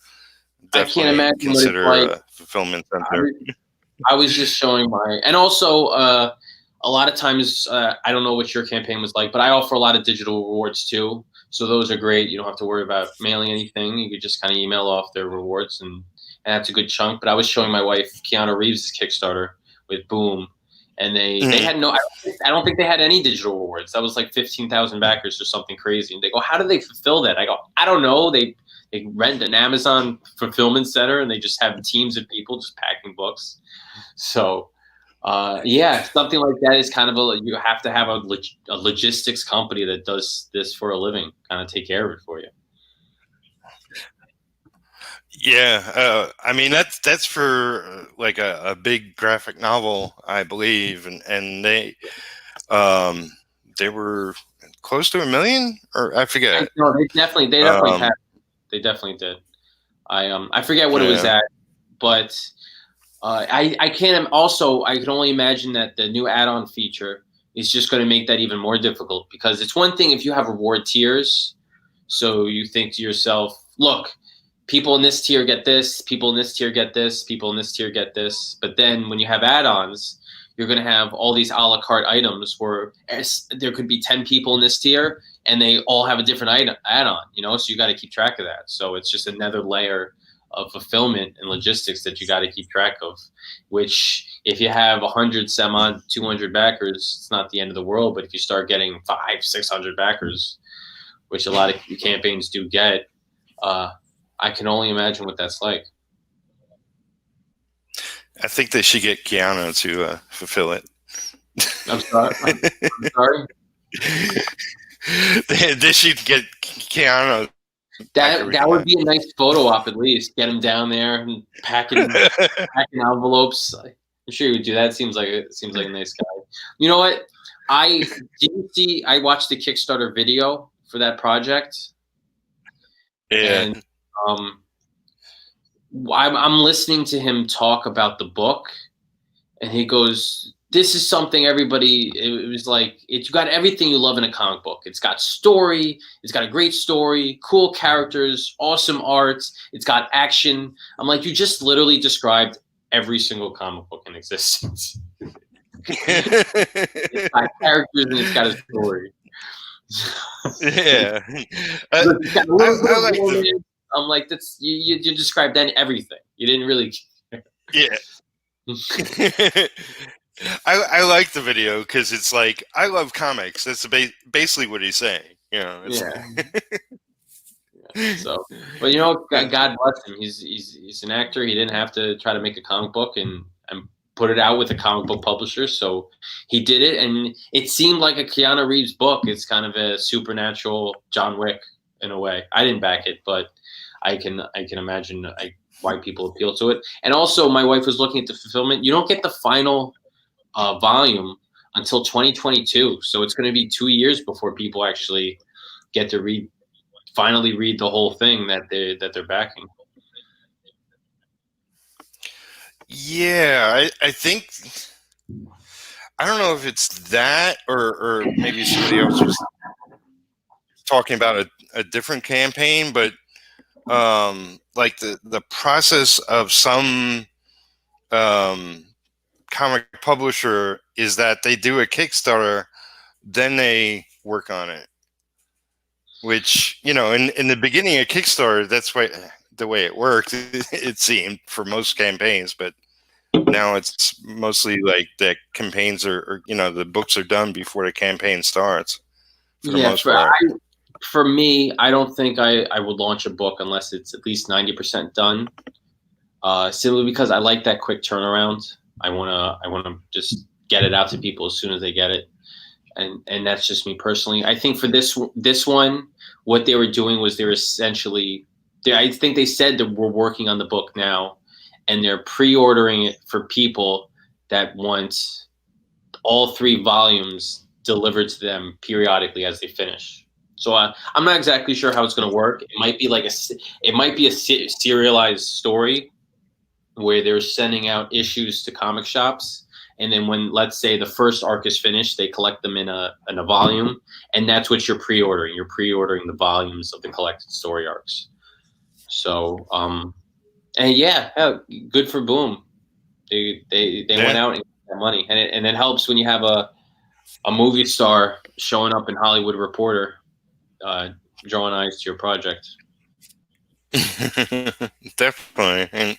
I can't definitely imagine what it's consider like. a fulfillment center. I was just showing and also a lot of times I don't know what your campaign was like, but I offer a lot of digital rewards too. So those are great. You don't have to worry about mailing anything. You could just kind of email off their rewards, and that's a good chunk. But I was showing my wife Keanu Reeves' Kickstarter with Boom, and they had no. I don't think they had any digital rewards. That was like 15,000 backers or something crazy. And they go, how do they fulfill that? I go, I don't know. They rent an Amazon fulfillment center, and they just have teams of people just packing books. So, yeah, something like that is kind of you have to have a logistics company that does this for a living, kind of take care of it for you. Yeah, I mean that's for like a big graphic novel, I believe, and they were close to 1 million, or I forget. No, they definitely Um, they definitely did. I forget what it was yeah, at, but I can't. Also, I can only imagine that the new add-on feature is just going to make that even more difficult, because it's one thing if you have reward tiers, so you think to yourself, look, people in this tier get this, people in this tier get this, people in this tier get this. But then when you have add-ons, you're going to have all these a la carte items where there could be 10 people in this tier and they all have a different add-on, so you got to keep track of that. So it's just another layer fulfillment and logistics that you got to keep track of. Which, if you have 100 some odd 200 backers, it's not the end of the world. But if you start getting 500-600 backers, which a lot of campaigns do get, I can only imagine what that's like. I think they should get Keanu to fulfill it. I'm sorry. I'm sorry. They should get Keanu. That would be a nice photo op, at least. Get him down there and packing envelopes. I'm sure he would do that. Seems like a nice guy. You know what? I watched the Kickstarter video for that project. Yeah. And I'm listening to him talk about the book, and he goes, "This is something everybody." It was like you got everything you love in a comic book. It's got story. It's got a great story, cool characters, awesome art. It's got action. I'm like, you just literally described every single comic book in existence. It's got characters and it's got a story. Yeah. I'm like, that's you described then everything. You didn't really. Yeah. I like the video because it's like, I love comics. That's basically what he's saying. You know. Yeah. So, but you know, God bless him. He's an actor. He didn't have to try to make a comic book and put it out with a comic book publisher. So he did it, and it seemed like a Keanu Reeves book. It's kind of a supernatural John Wick in a way. I didn't back it, but I can imagine why people appeal to it. And also, my wife was looking at the fulfillment. You don't get the final volume until 2022, so it's going to be 2 years before people actually get to finally read the whole thing that they're backing. Yeah, I think, I don't know if it's that or maybe somebody else was talking about a different campaign, but like the process of some comic publisher is that they do a Kickstarter, then they work on it. Which, you know, in the beginning of Kickstarter, that's the way it worked. It seemed for most campaigns, but now it's mostly like the campaigns are you know, the books are done before the campaign starts. For the most part. For me, I don't think I would launch a book unless it's at least 90% done. Simply because I like that quick turnaround. I wanna just get it out to people as soon as they get it, and that's just me personally. I think for this one, what they were doing was they're essentially, I think they said that we're working on the book now, and they're pre-ordering it for people that want all 3 volumes delivered to them periodically as they finish. So I'm not exactly sure how it's going to work. It might be like a serialized story where they're sending out issues to comic shops, and then when, let's say, the first arc is finished, they collect them in a volume, and that's what you're pre-ordering. You're pre-ordering the volumes of the collected story arcs. So, and yeah, good for Boom. They went out and got that money, and it helps when you have a movie star showing up in Hollywood Reporter, drawing eyes to your project. Definitely. And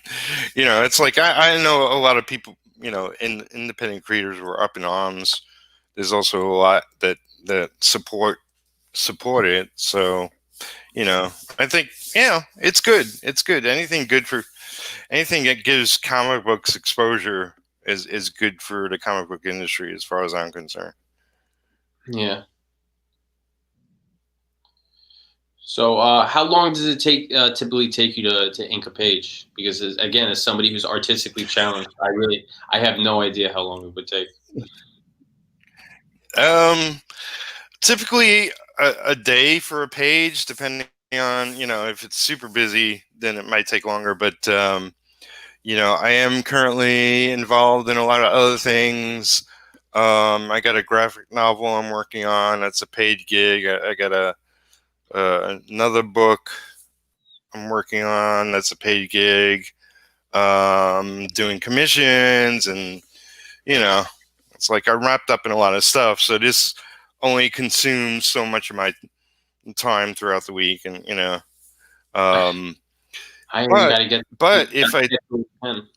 you know, it's like I know a lot of people, you know, independent creators were up in arms. There's also a lot that support it. So, you know, I think, yeah, it's good. It's good. Anything that gives comic books exposure is good for the comic book industry, as far as I'm concerned. Yeah. So, how long does it typically take you to ink a page? Because again, as somebody who's artistically challenged, I have no idea how long it would take. Typically a day for a page, depending on, you know, if it's super busy, then it might take longer. But you know, I am currently involved in a lot of other things. I got a graphic novel I'm working on. That's a paid gig. I got another book I'm working on. That's a paid gig. Doing commissions, and you know, it's like I'm wrapped up in a lot of stuff. So this only consumes so much of my time throughout the week, and you know, You got But to get. You but gotta get who you can.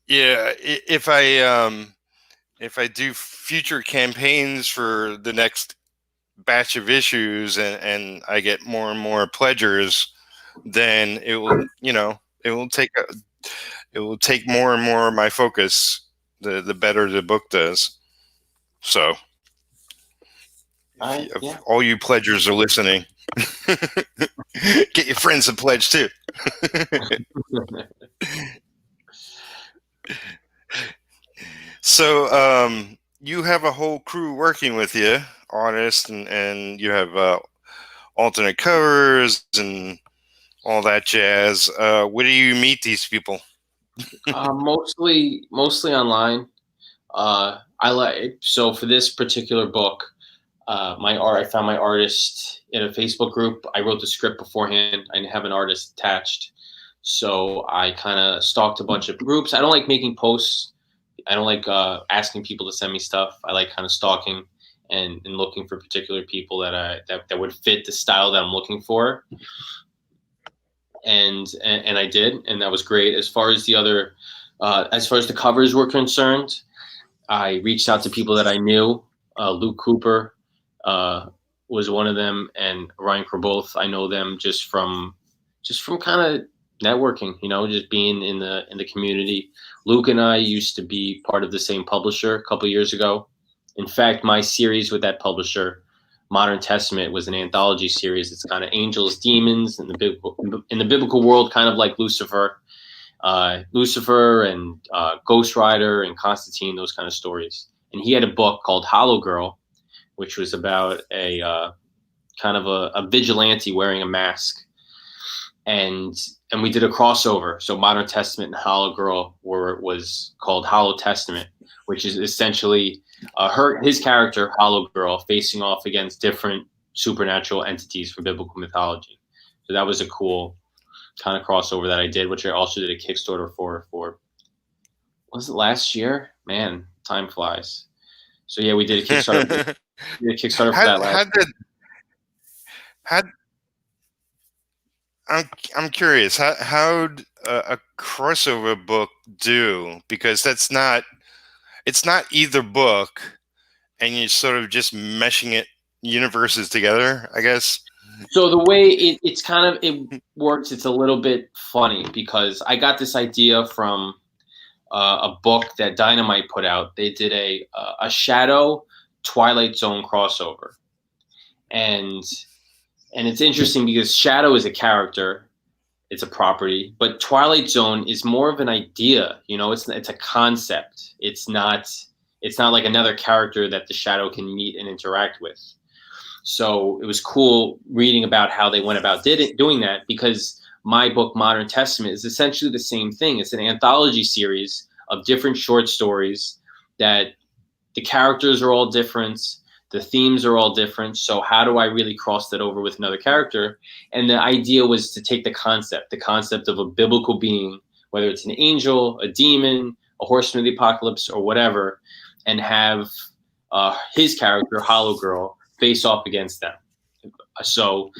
yeah, if I do future campaigns for the next batch of issues and I get more and more pledgers, then it will take it will take more and more of my focus the better the book does. So if Yeah. all you pledgers are listening, get your friends to pledge too. So you have a whole crew working with you, artists, and you have alternate covers and all that jazz. Where do you meet these people? Mostly online. I like so for this particular book, I found my artist in a Facebook group. I wrote the script beforehand. I have an artist attached, so I kind of stalked a bunch of groups. I don't like making posts. I don't like asking people to send me stuff. I like kind of stalking and looking for particular people that would fit the style that I'm looking for. And I did, and that was great. As far as the covers were concerned, I reached out to people that I knew. Luke Cooper uh, was one of them, and Ryan Both. I know them just from kind of networking, just being in the community. Luke and I used to be part of the same publisher a couple years ago. In fact, my series with that publisher, Modern Testament, was an anthology series. It's kind of angels, demons in the biblical world, kind of like Lucifer and Ghost Rider and Constantine, those kind of stories. And he had a book called Hollow Girl, which was about a kind of a vigilante wearing a mask. And we did a crossover. So Modern Testament and Hollow Girl was called Hollow Testament, which is essentially his character, Hollow Girl, facing off against different supernatural entities from biblical mythology. So that was a cool kind of crossover that I did, which I also did a Kickstarter for was it last year? Man, time flies. So yeah, we did a Kickstarter. We did a Kickstarter for how that last. how did how I'm curious how'd a crossover book do, because it's not either book and you're sort of just meshing it universes together, I guess. So the way it works, it's a little bit funny because I got this idea from a book that Dynamite put out. They did a Shadow Twilight Zone crossover, and it's interesting because Shadow is a character, it's a property, but Twilight Zone is more of an idea. It's a concept. It's not like another character that the Shadow can meet and interact with. So it was cool reading about how they went about doing that, because my book, Modern Testament, is essentially the same thing. It's an anthology series of different short stories that the characters are all different. The themes are all different. So how do I really cross that over with another character? And the idea was to take the concept of a biblical being, whether it's an angel, a demon, a horseman of the apocalypse, or whatever, and have his character, Hollow Girl, face off against them. So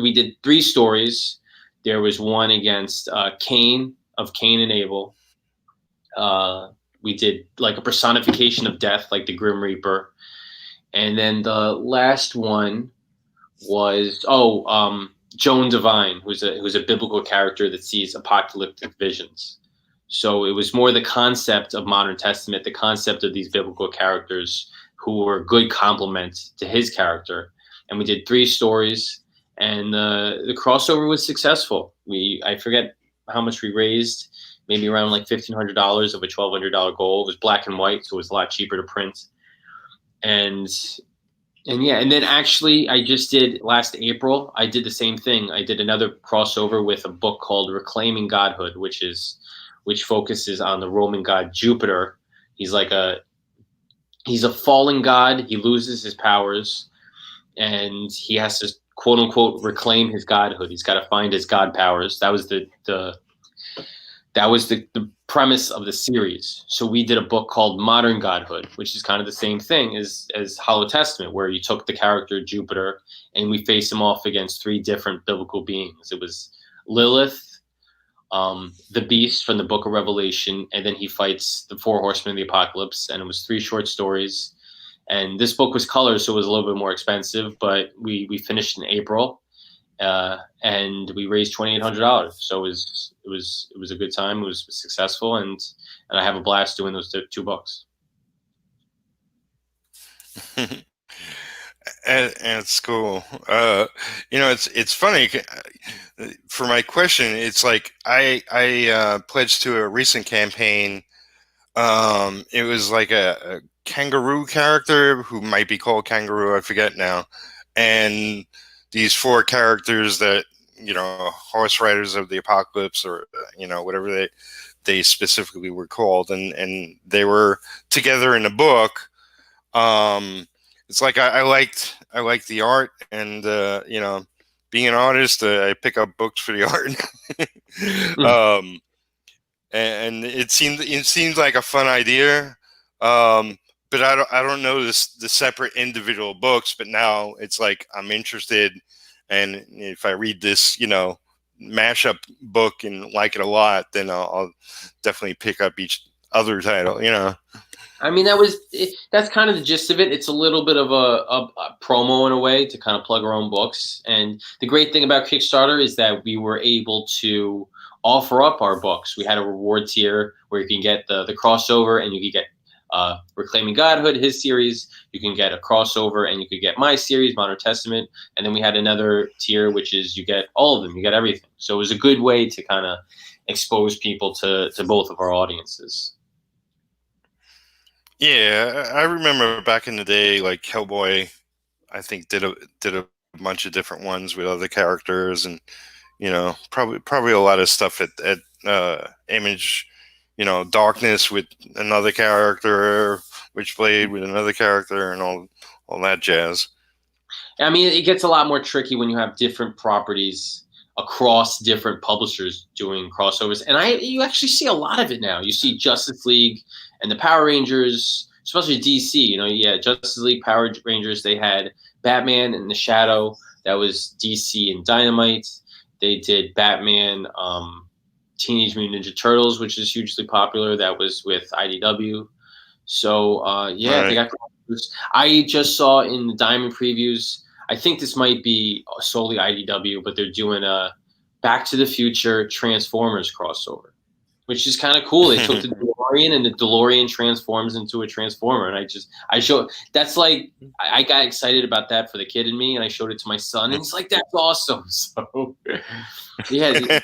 we did 3 stories. There was one against Cain and Abel. We did like a personification of death, like the Grim Reaper. And then the last one was Joan Divine, who's a biblical character that sees apocalyptic visions. So it was more the concept of Modern Testament, the concept of these biblical characters who were a good complement to his character. And we did 3 stories, and the crossover was successful. I forget how much we raised, maybe around like $1,500 of a $1,200 goal. It was black and white, so it was a lot cheaper to print. And yeah, and then actually I just did last April, I did the same thing. I did another crossover with a book called Reclaiming Godhood, which focuses on the Roman god Jupiter. He's a fallen god. He loses his powers, and he has to quote unquote reclaim his godhood. He's got to find his god powers. That was the premise of the series. So we did a book called Modern Godhood, which is kind of the same thing as Hollow Testament, where you took the character Jupiter and we faced him off against 3 different biblical beings. It was Lilith, the Beast from the Book of Revelation, and then he fights the four horsemen of the apocalypse. And it was 3 short stories. And this book was colored, so it was a little bit more expensive, but we finished in April, and we raised $2,800. So it was a good time. It was successful, and I have a blast doing those 2 books. And it's cool. It's funny for my question. It's like I pledged to a recent campaign. It was like a kangaroo character who might be called Kangaroo. I forget now. And these 4 characters that, horse riders of the apocalypse, or whatever they specifically were called, and they were together in a book. It's like I liked the art, and being an artist, I pick up books for the art. And it seemed like a fun idea, but I don't know the separate individual books. But now it's like I'm interested, and if I read this mashup book and like it a lot, then I'll definitely pick up each other title. I mean, that's kind of the gist of it. It's a little bit of a promo in a way to kind of plug our own books. And the great thing about Kickstarter is that we were able to offer up our books. We had a reward tier where you can get the crossover, and you can get Reclaiming Godhood, his series. You can get a crossover, and you could get my series, Modern Testament. And then we had another tier, which is you get all of them. You get everything. So it was a good way to kind of expose people to both of our audiences. Yeah, I remember back in the day, like Hellboy, I think did a bunch of different ones with other characters, and probably a lot of stuff at Image, Darkness with another character, Witchblade with another character, and all that jazz. I mean, it gets a lot more tricky when you have different properties across different publishers doing crossovers, and you actually see a lot of it now. You see Justice League and the Power Rangers, especially DC. Justice League, Power Rangers. They had Batman and the Shadow. That was DC and Dynamite. They did Batman, Teenage Mutant Ninja Turtles, which is hugely popular. That was with IDW. So right. They got crossovers. I just saw in the Diamond previews. I think this might be solely IDW, but they're doing a Back to the Future Transformers crossover, which is kind of cool. They took the DeLorean, and the DeLorean transforms into a Transformer. And I got excited about that for the kid in me, and I showed it to my son, and he's like, that's awesome. So, yeah,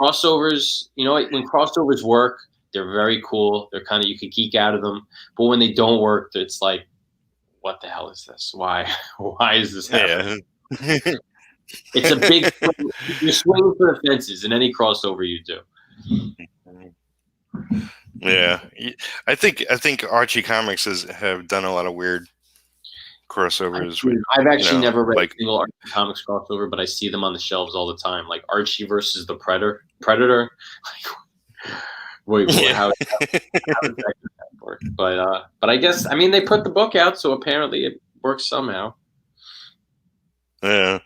crossovers, when crossovers work, they're very cool. They're kind of, you can geek out of them. But when they don't work, it's like, what the hell is this? Why is this happening? Yeah. It's a big, you're swinging for the fences in any crossover you do. Yeah, I think Archie Comics have done a lot of weird crossovers. I've actually never read a single Archie Comics crossover, but I see them on the shelves all the time, like Archie versus the Predator. Wait, how does that work? But I guess, I mean, they put the book out, so apparently it works somehow. Yeah.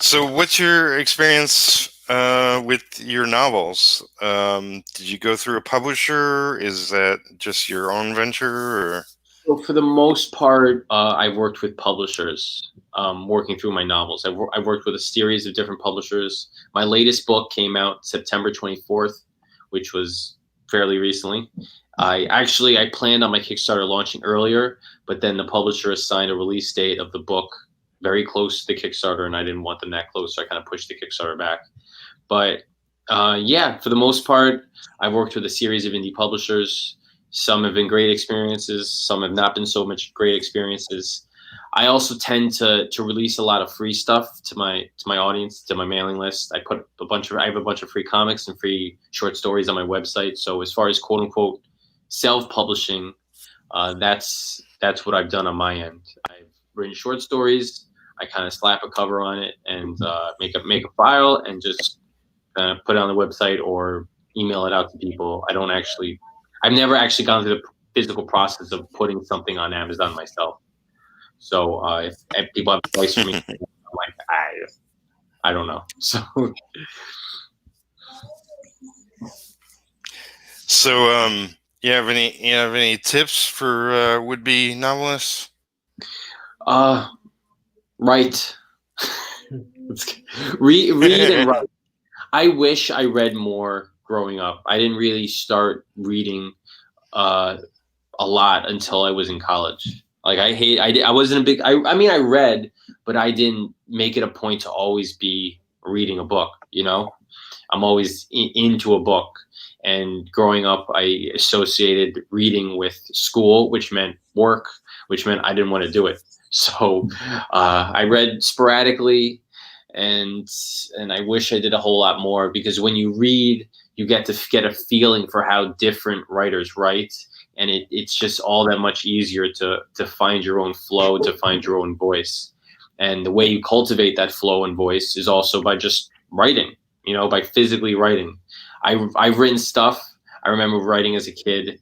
So what's your experience with your novels? Did you go through a publisher? Is that just your own venture? Or? So for the most part, I've worked with publishers, working through my novels. I've worked with a series of different publishers. My latest book came out September 24th, which was fairly recently. I planned on my Kickstarter launching earlier, but then the publisher assigned a release date of the book very close to the Kickstarter, and I didn't want them that close, so I kind of pushed the Kickstarter back. But for the most part, I've worked with a series of indie publishers. Some have been great experiences. Some have not been so much great experiences. I also tend to release a lot of free stuff to my audience, to my mailing list. I have a bunch of free comics and free short stories on my website. So as far as quote unquote self-publishing, that's what I've done on my end. I've written short stories. I kind of slap a cover on it and make a file and just put it on the website or email it out to people. I've never actually gone through the physical process of putting something on Amazon myself. So if people have advice for me, I'm like, I don't know. So you have any tips for would be novelists? write. Read and write. I wish I read more growing up. I didn't really start reading a lot until I was in college. Like I wasn't a big, I mean, I read, but I didn't make it a point to always be reading a book, you know? I'm always into a book. And growing up, I associated reading with school, which meant work, which meant I didn't want to do it. So I read sporadically, and I wish I did a whole lot more, because when you read, you get to get a feeling for how different writers write, and it's just all that much easier to find your own flow, to find your own voice. And the way you cultivate that flow and voice is also by just writing, you know, by physically writing. I've written stuff. I remember writing as a kid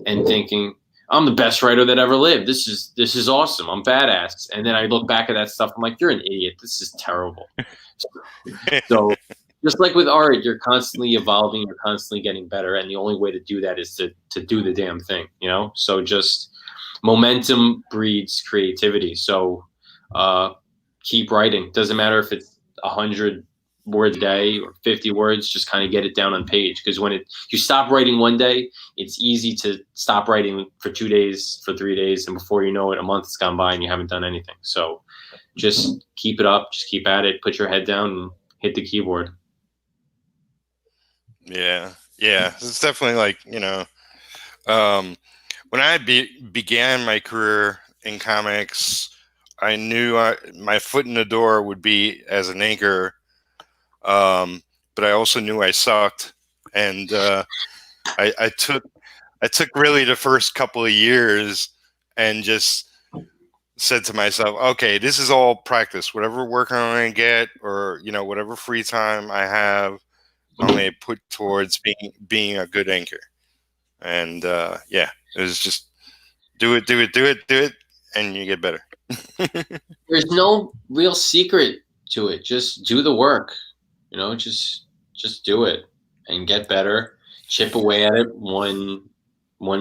and thinking, I'm the best writer that ever lived. This is awesome. I'm badass. And then I look back at that stuff. I'm like, you're an idiot. This is terrible. So just like with art, you're constantly evolving. You're constantly getting better. And the only way to do that is to do the damn thing, you know? So just momentum breeds creativity. So keep writing. Doesn't matter if it's 100 words a day or 50 words, just kind of get it down on page. Because when you stop writing one day, it's easy to stop writing for 2 days, for 3 days, and before you know it, a month has gone by and you haven't done anything. So just keep it up, just keep at it, put your head down and hit the keyboard. Yeah, it's definitely like, when I began my career in comics, I knew my foot in the door would be as an anchor, but I also knew I sucked, and I took really the first couple of years and just said to myself, okay, this is all practice. Whatever work I'm going to get, or whatever free time I have, I'm going to put towards being a good anchor. And it was just do it, and you get better. There's no real secret to it. Just do the work. Just do it and get better. Chip away at it one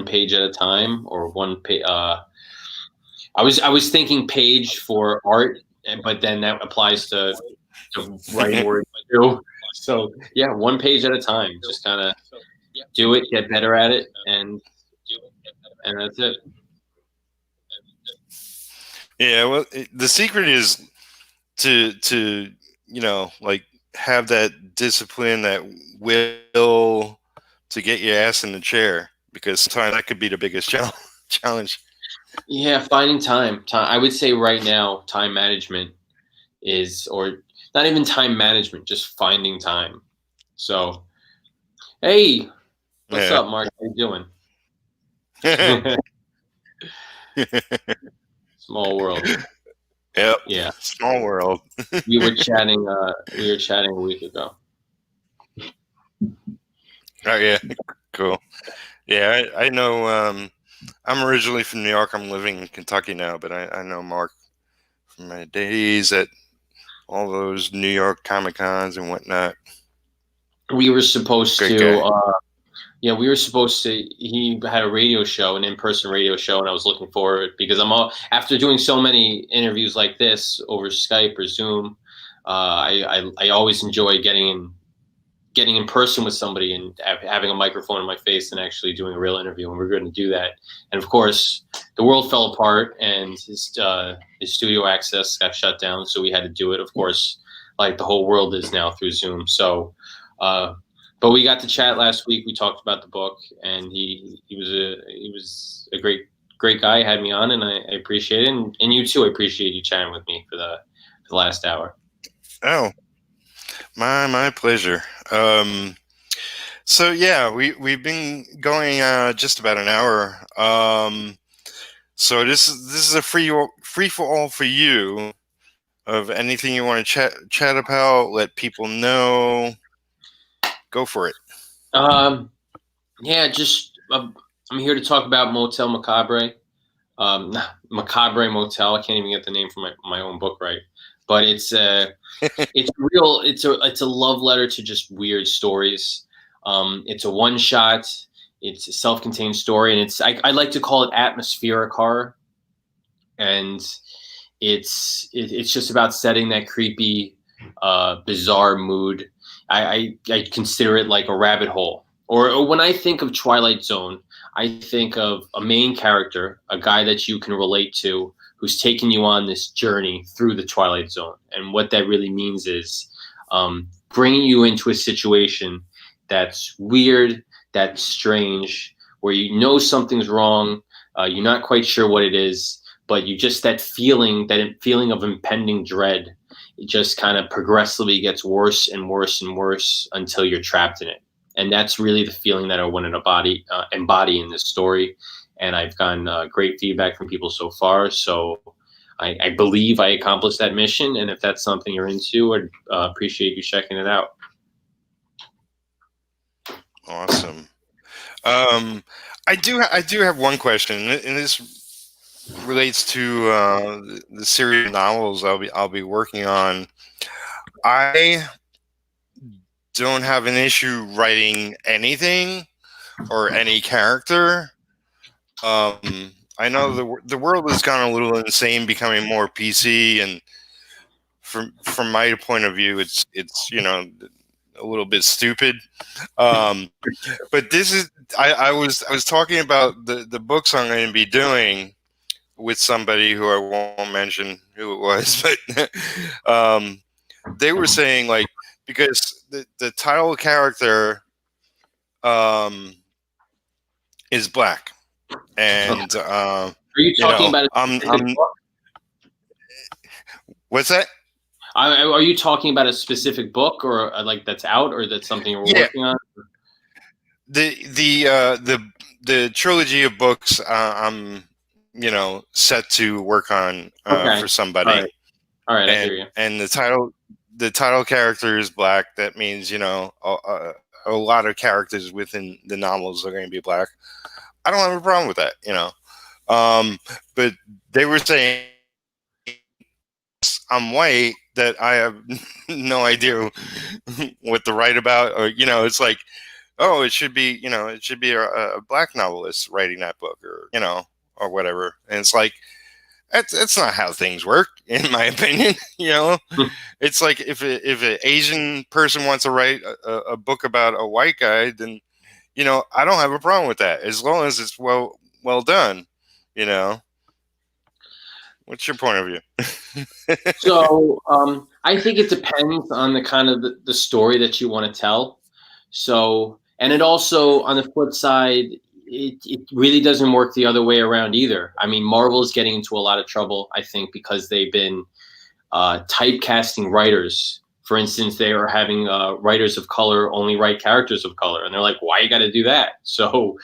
page at a time, or one page. I was thinking page for art, but then that applies to writing words too. So yeah, one page at a time. Just kind of do it, get better at it, and that's it. Yeah, well, the secret is to like have that discipline, that will to get your ass in the chair, because sometimes that could be the biggest challenge. Yeah, finding time. I would say right now, time management is, or not even time management, just finding time. So, hey, what's up, Mark? How you doing? Small world. Yep. Yeah. Small world. We were chatting a week ago. Oh yeah. Cool. Yeah, I know. I'm originally from New York. I'm living in Kentucky now, but I know Mark from my days at all those New York Comic Cons and whatnot. We were supposed to. We were supposed to. He had a radio show, an in-person radio show, and I was looking forward, because after doing so many interviews like this over Skype or Zoom. I always enjoy getting in person with somebody and having a microphone in my face and actually doing a real interview. And we're going to do that. And of course, the world fell apart and his studio access got shut down. So we had to do it, of course, like the whole world is now, through Zoom. So, but we got to chat last week. We talked about the book, and he was a great guy. Had me on, and I appreciate it. And you too, I appreciate you chatting with me for the last hour. Oh, my pleasure. So yeah, we've been going just about an hour. So this is a free for all for you, of anything you want to chat about, let people know. Go for it. Yeah, just I'm here to talk about Motel Macabre. Macabre Motel. I can't even get the name for my own book right. but it's real. It's a love letter to just weird stories. It's a one shot. It's a self-contained story, and I like to call it atmospheric horror, and it's just about setting that creepy, bizarre mood. I consider it like a rabbit hole. Or when I think of Twilight Zone, I think of a main character, a guy that you can relate to, who's taking you on this journey through the Twilight Zone. And what that really means is bringing you into a situation that's weird, that's strange, where you know something's wrong, you're not quite sure what it is, but you just that feeling of impending dread. It just kind of progressively gets worse and worse and worse until you're trapped in it. And that's really the feeling that I want to embody in this story. And I've gotten great feedback from people so far. So I believe I accomplished that mission. And if that's something you're into, I'd appreciate you checking it out. Awesome. I do have one question, and this relates to the series of novels I'll be working on. I don't have an issue writing anything or any character. I know the world has gone a little insane, becoming more PC, and from my point of view, it's a little bit stupid. But this is I was talking about the books I'm going to be doing with somebody who I won't mention who it was, but they were saying, like, because the title character is black, and are you talking about I'm what's that? Are you talking about a specific book, or like that's out, or that's something we're working on? The trilogy of books I'm set to work on for somebody. All right, I hear you. And the title character is black. That means a lot of characters within the novels are going to be black. I don't have a problem with that, but they were saying I'm white, that I have no idea what to write about, or it's like, oh, it should be a black novelist writing that book, or whatever. And it's like, that's not how things work, in my opinion. It's like if an Asian person wants to write a book about a white guy, then I don't have a problem with that, as long as it's well done. What's your point of view? So I think it depends on the kind of the story that you want to tell. So, and it also, on the flip side, it really doesn't work the other way around either. I mean, Marvel is getting into a lot of trouble, I think, because they've been typecasting writers. For instance, they are having writers of color only write characters of color, and they're like, "Why you got to do that?" So,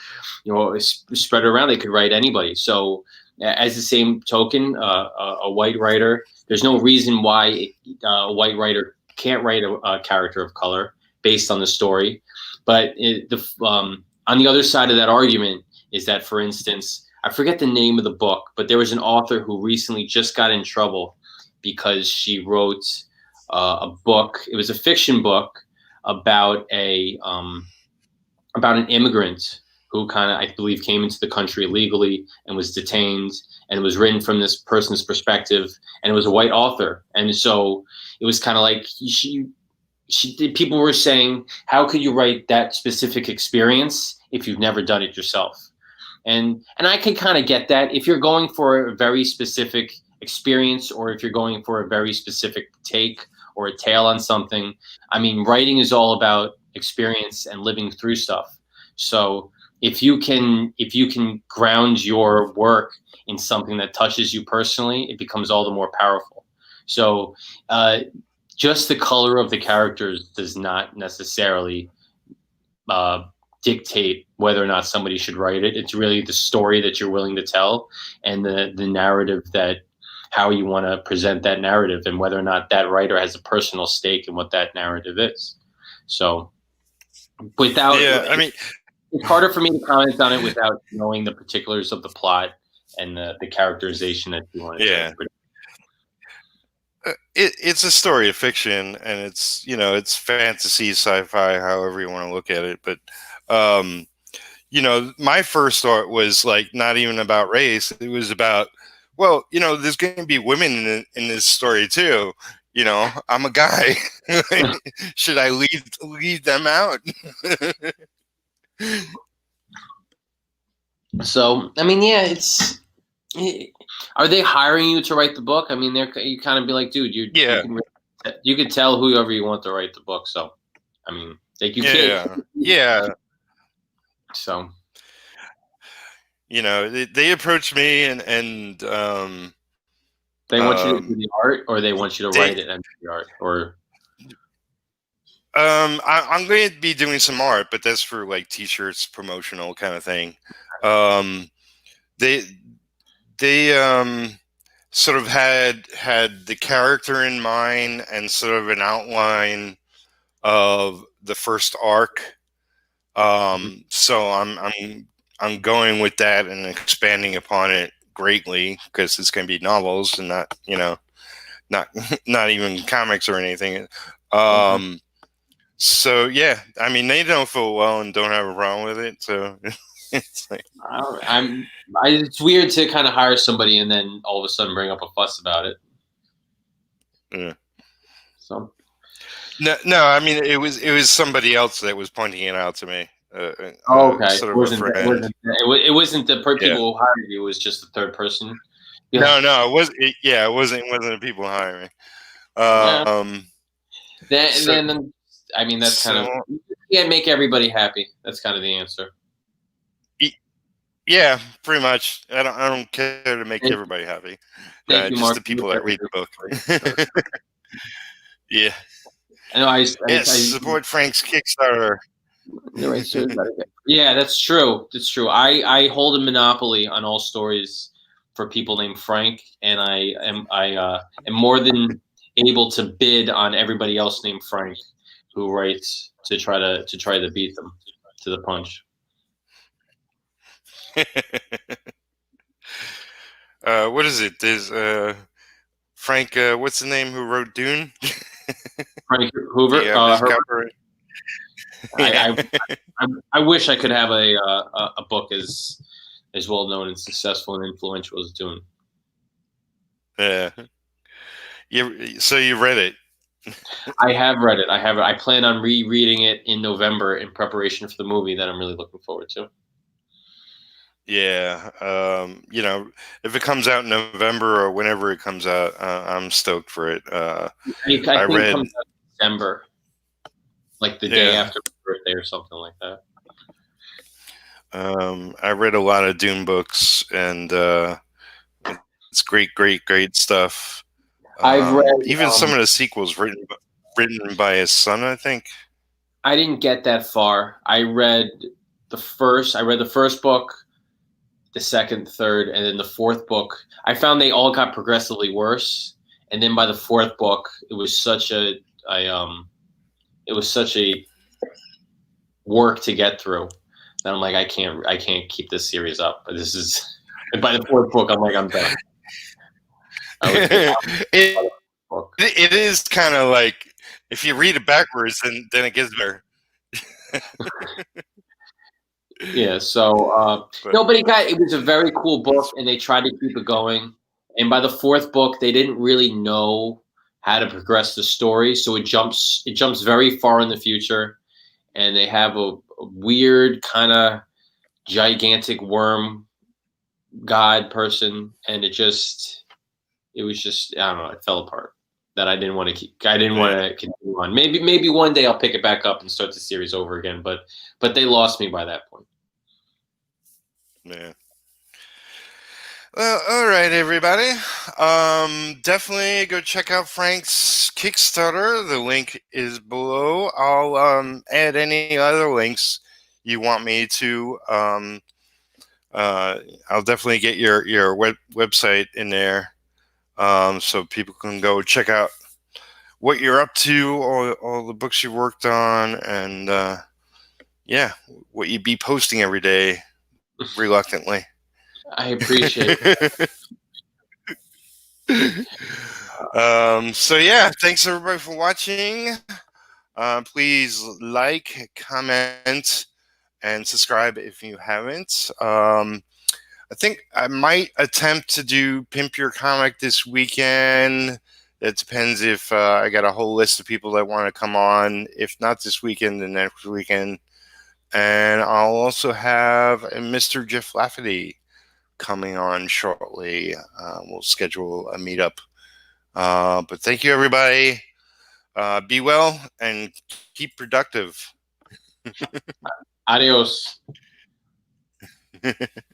spread it around. They could write anybody. So, as the same token, a white writer, there's no reason why a white writer can't write a character of color based on the story. But on the other side of that argument is that, for instance, I forget the name of the book, but there was an author who recently just got in trouble because she wrote a book. It was a fiction book about an immigrant who kind of, I believe, came into the country illegally and was detained, and it was written from this person's perspective, and it was a white author. And so it was kind of like people were saying, how could you write that specific experience if you've never done it yourself? And I can kind of get that. If you're going for a very specific experience, or if you're going for a very specific take or a tale on something, I mean, writing is all about experience and living through stuff. So if you can ground your work in something that touches you personally, it becomes all the more powerful. So just the color of the characters does not necessarily dictate whether or not somebody should write it. It's really the story that you're willing to tell, and the narrative, that how you want to present that narrative, and whether or not that writer has a personal stake in what that narrative is. So it's harder for me to comment on it without knowing the particulars of the plot and the characterization that you want to do. it's a story of fiction, and it's fantasy, sci-fi, however you want to look at it. But um, my first thought was like not even about race. It was about, well, there's going to be women in this story too. I'm a guy. Should I leave them out? So I mean, yeah, it's. Are they hiring you to write the book? I mean, you kind of be like, dude, Yeah, you can tell whoever you want to write the book. So, I mean, like you can't. yeah. So They approached me and they want you to do um, the art, or they want you to they write it and do the art, or I'm going to be doing some art, but that's for like t-shirts, promotional kind of thing. Um, they they sort of had the character in mind and sort of an outline of the first arc. So I'm going with that and expanding upon it greatly because it's going to be novels and not not not even comics or anything. okay. Um, so yeah, I mean they know full well and don't have a problem with it. So it's like, I don't, it's weird to kind of hire somebody and then all of a sudden bring up a fuss about it. yeah. So No. I mean it was somebody else that was pointing it out to me. okay, Sort of a friend. it wasn't the Yeah. people who hired you. It was just the third person. Yeah, No. It wasn't the people hiring. yeah. Um. So Then I mean that's kind of so you can't make everybody happy. That's kind of the answer. yeah, pretty much. I don't care to make Thank, everybody happy. thank you, Just Mark. the people that read the book. Yeah. I know. Yes. Support Frank's Kickstarter. The right story about it. Yeah, that's true. That's true. I hold a monopoly on all stories for people named Frank, and am more than able to bid on everybody else named Frank who writes to try to beat them to the punch. What is it? There's Frank. What's the name? Who wrote Dune? Frank Do you Hoover. have his Herbert. copyright? I, Yeah. I I wish I could have a book as well known and successful and influential as Dune. Yeah. So you read it? I have read it. I have. I plan on rereading it in November in preparation for the movie that I'm really looking forward to. Yeah. If it comes out in November or whenever it comes out, I'm stoked for it. I I think it read. comes out in December, like the day Yeah. after my birthday or something like that. I read a lot of Dune books, and it's great, great, great stuff. I've read. Even some of the sequels written by his son, I think. I didn't get that far. I read the first book, the second, third, and then the fourth book. I found they all got progressively worse, and then by the fourth book, it was such a work to get through that I'm like, I can't keep this series up. This is, and by the fourth book, I'm like, I'm done. I was done by it the fourth book. it is kind of like if you read it backwards, then it gets better. Yeah, so But no, but it was a very cool book, and they tried to keep it going. And by the fourth book, they didn't really know how to progress the story, so it jumps very far in the future, and they have a weird kind of gigantic worm god person, and it was just I don't know, it fell apart. That I didn't want to keep. I didn't want yeah, to continue on. Maybe one day I'll pick it back up and start the series over again. But they lost me by that point. yeah. Well, all right, everybody. Definitely go check out Frank's Kickstarter. The link is below. I'll add any other links you want me to. I'll definitely get your website in there, so people can go check out what you're up to, all the books you worked on, and yeah, what you'd be posting every day, reluctantly. I appreciate it. So yeah, thanks everybody for watching. Please like, comment, and subscribe if you haven't. I think I might attempt to do Pimp Your Comic this weekend. It depends if I got a whole list of people that want to come on. If not this weekend, then next weekend. And I'll also have Mr. Jeff Lafferty coming on shortly. We'll schedule a meetup. But thank you, everybody. Be well and keep productive. Adios.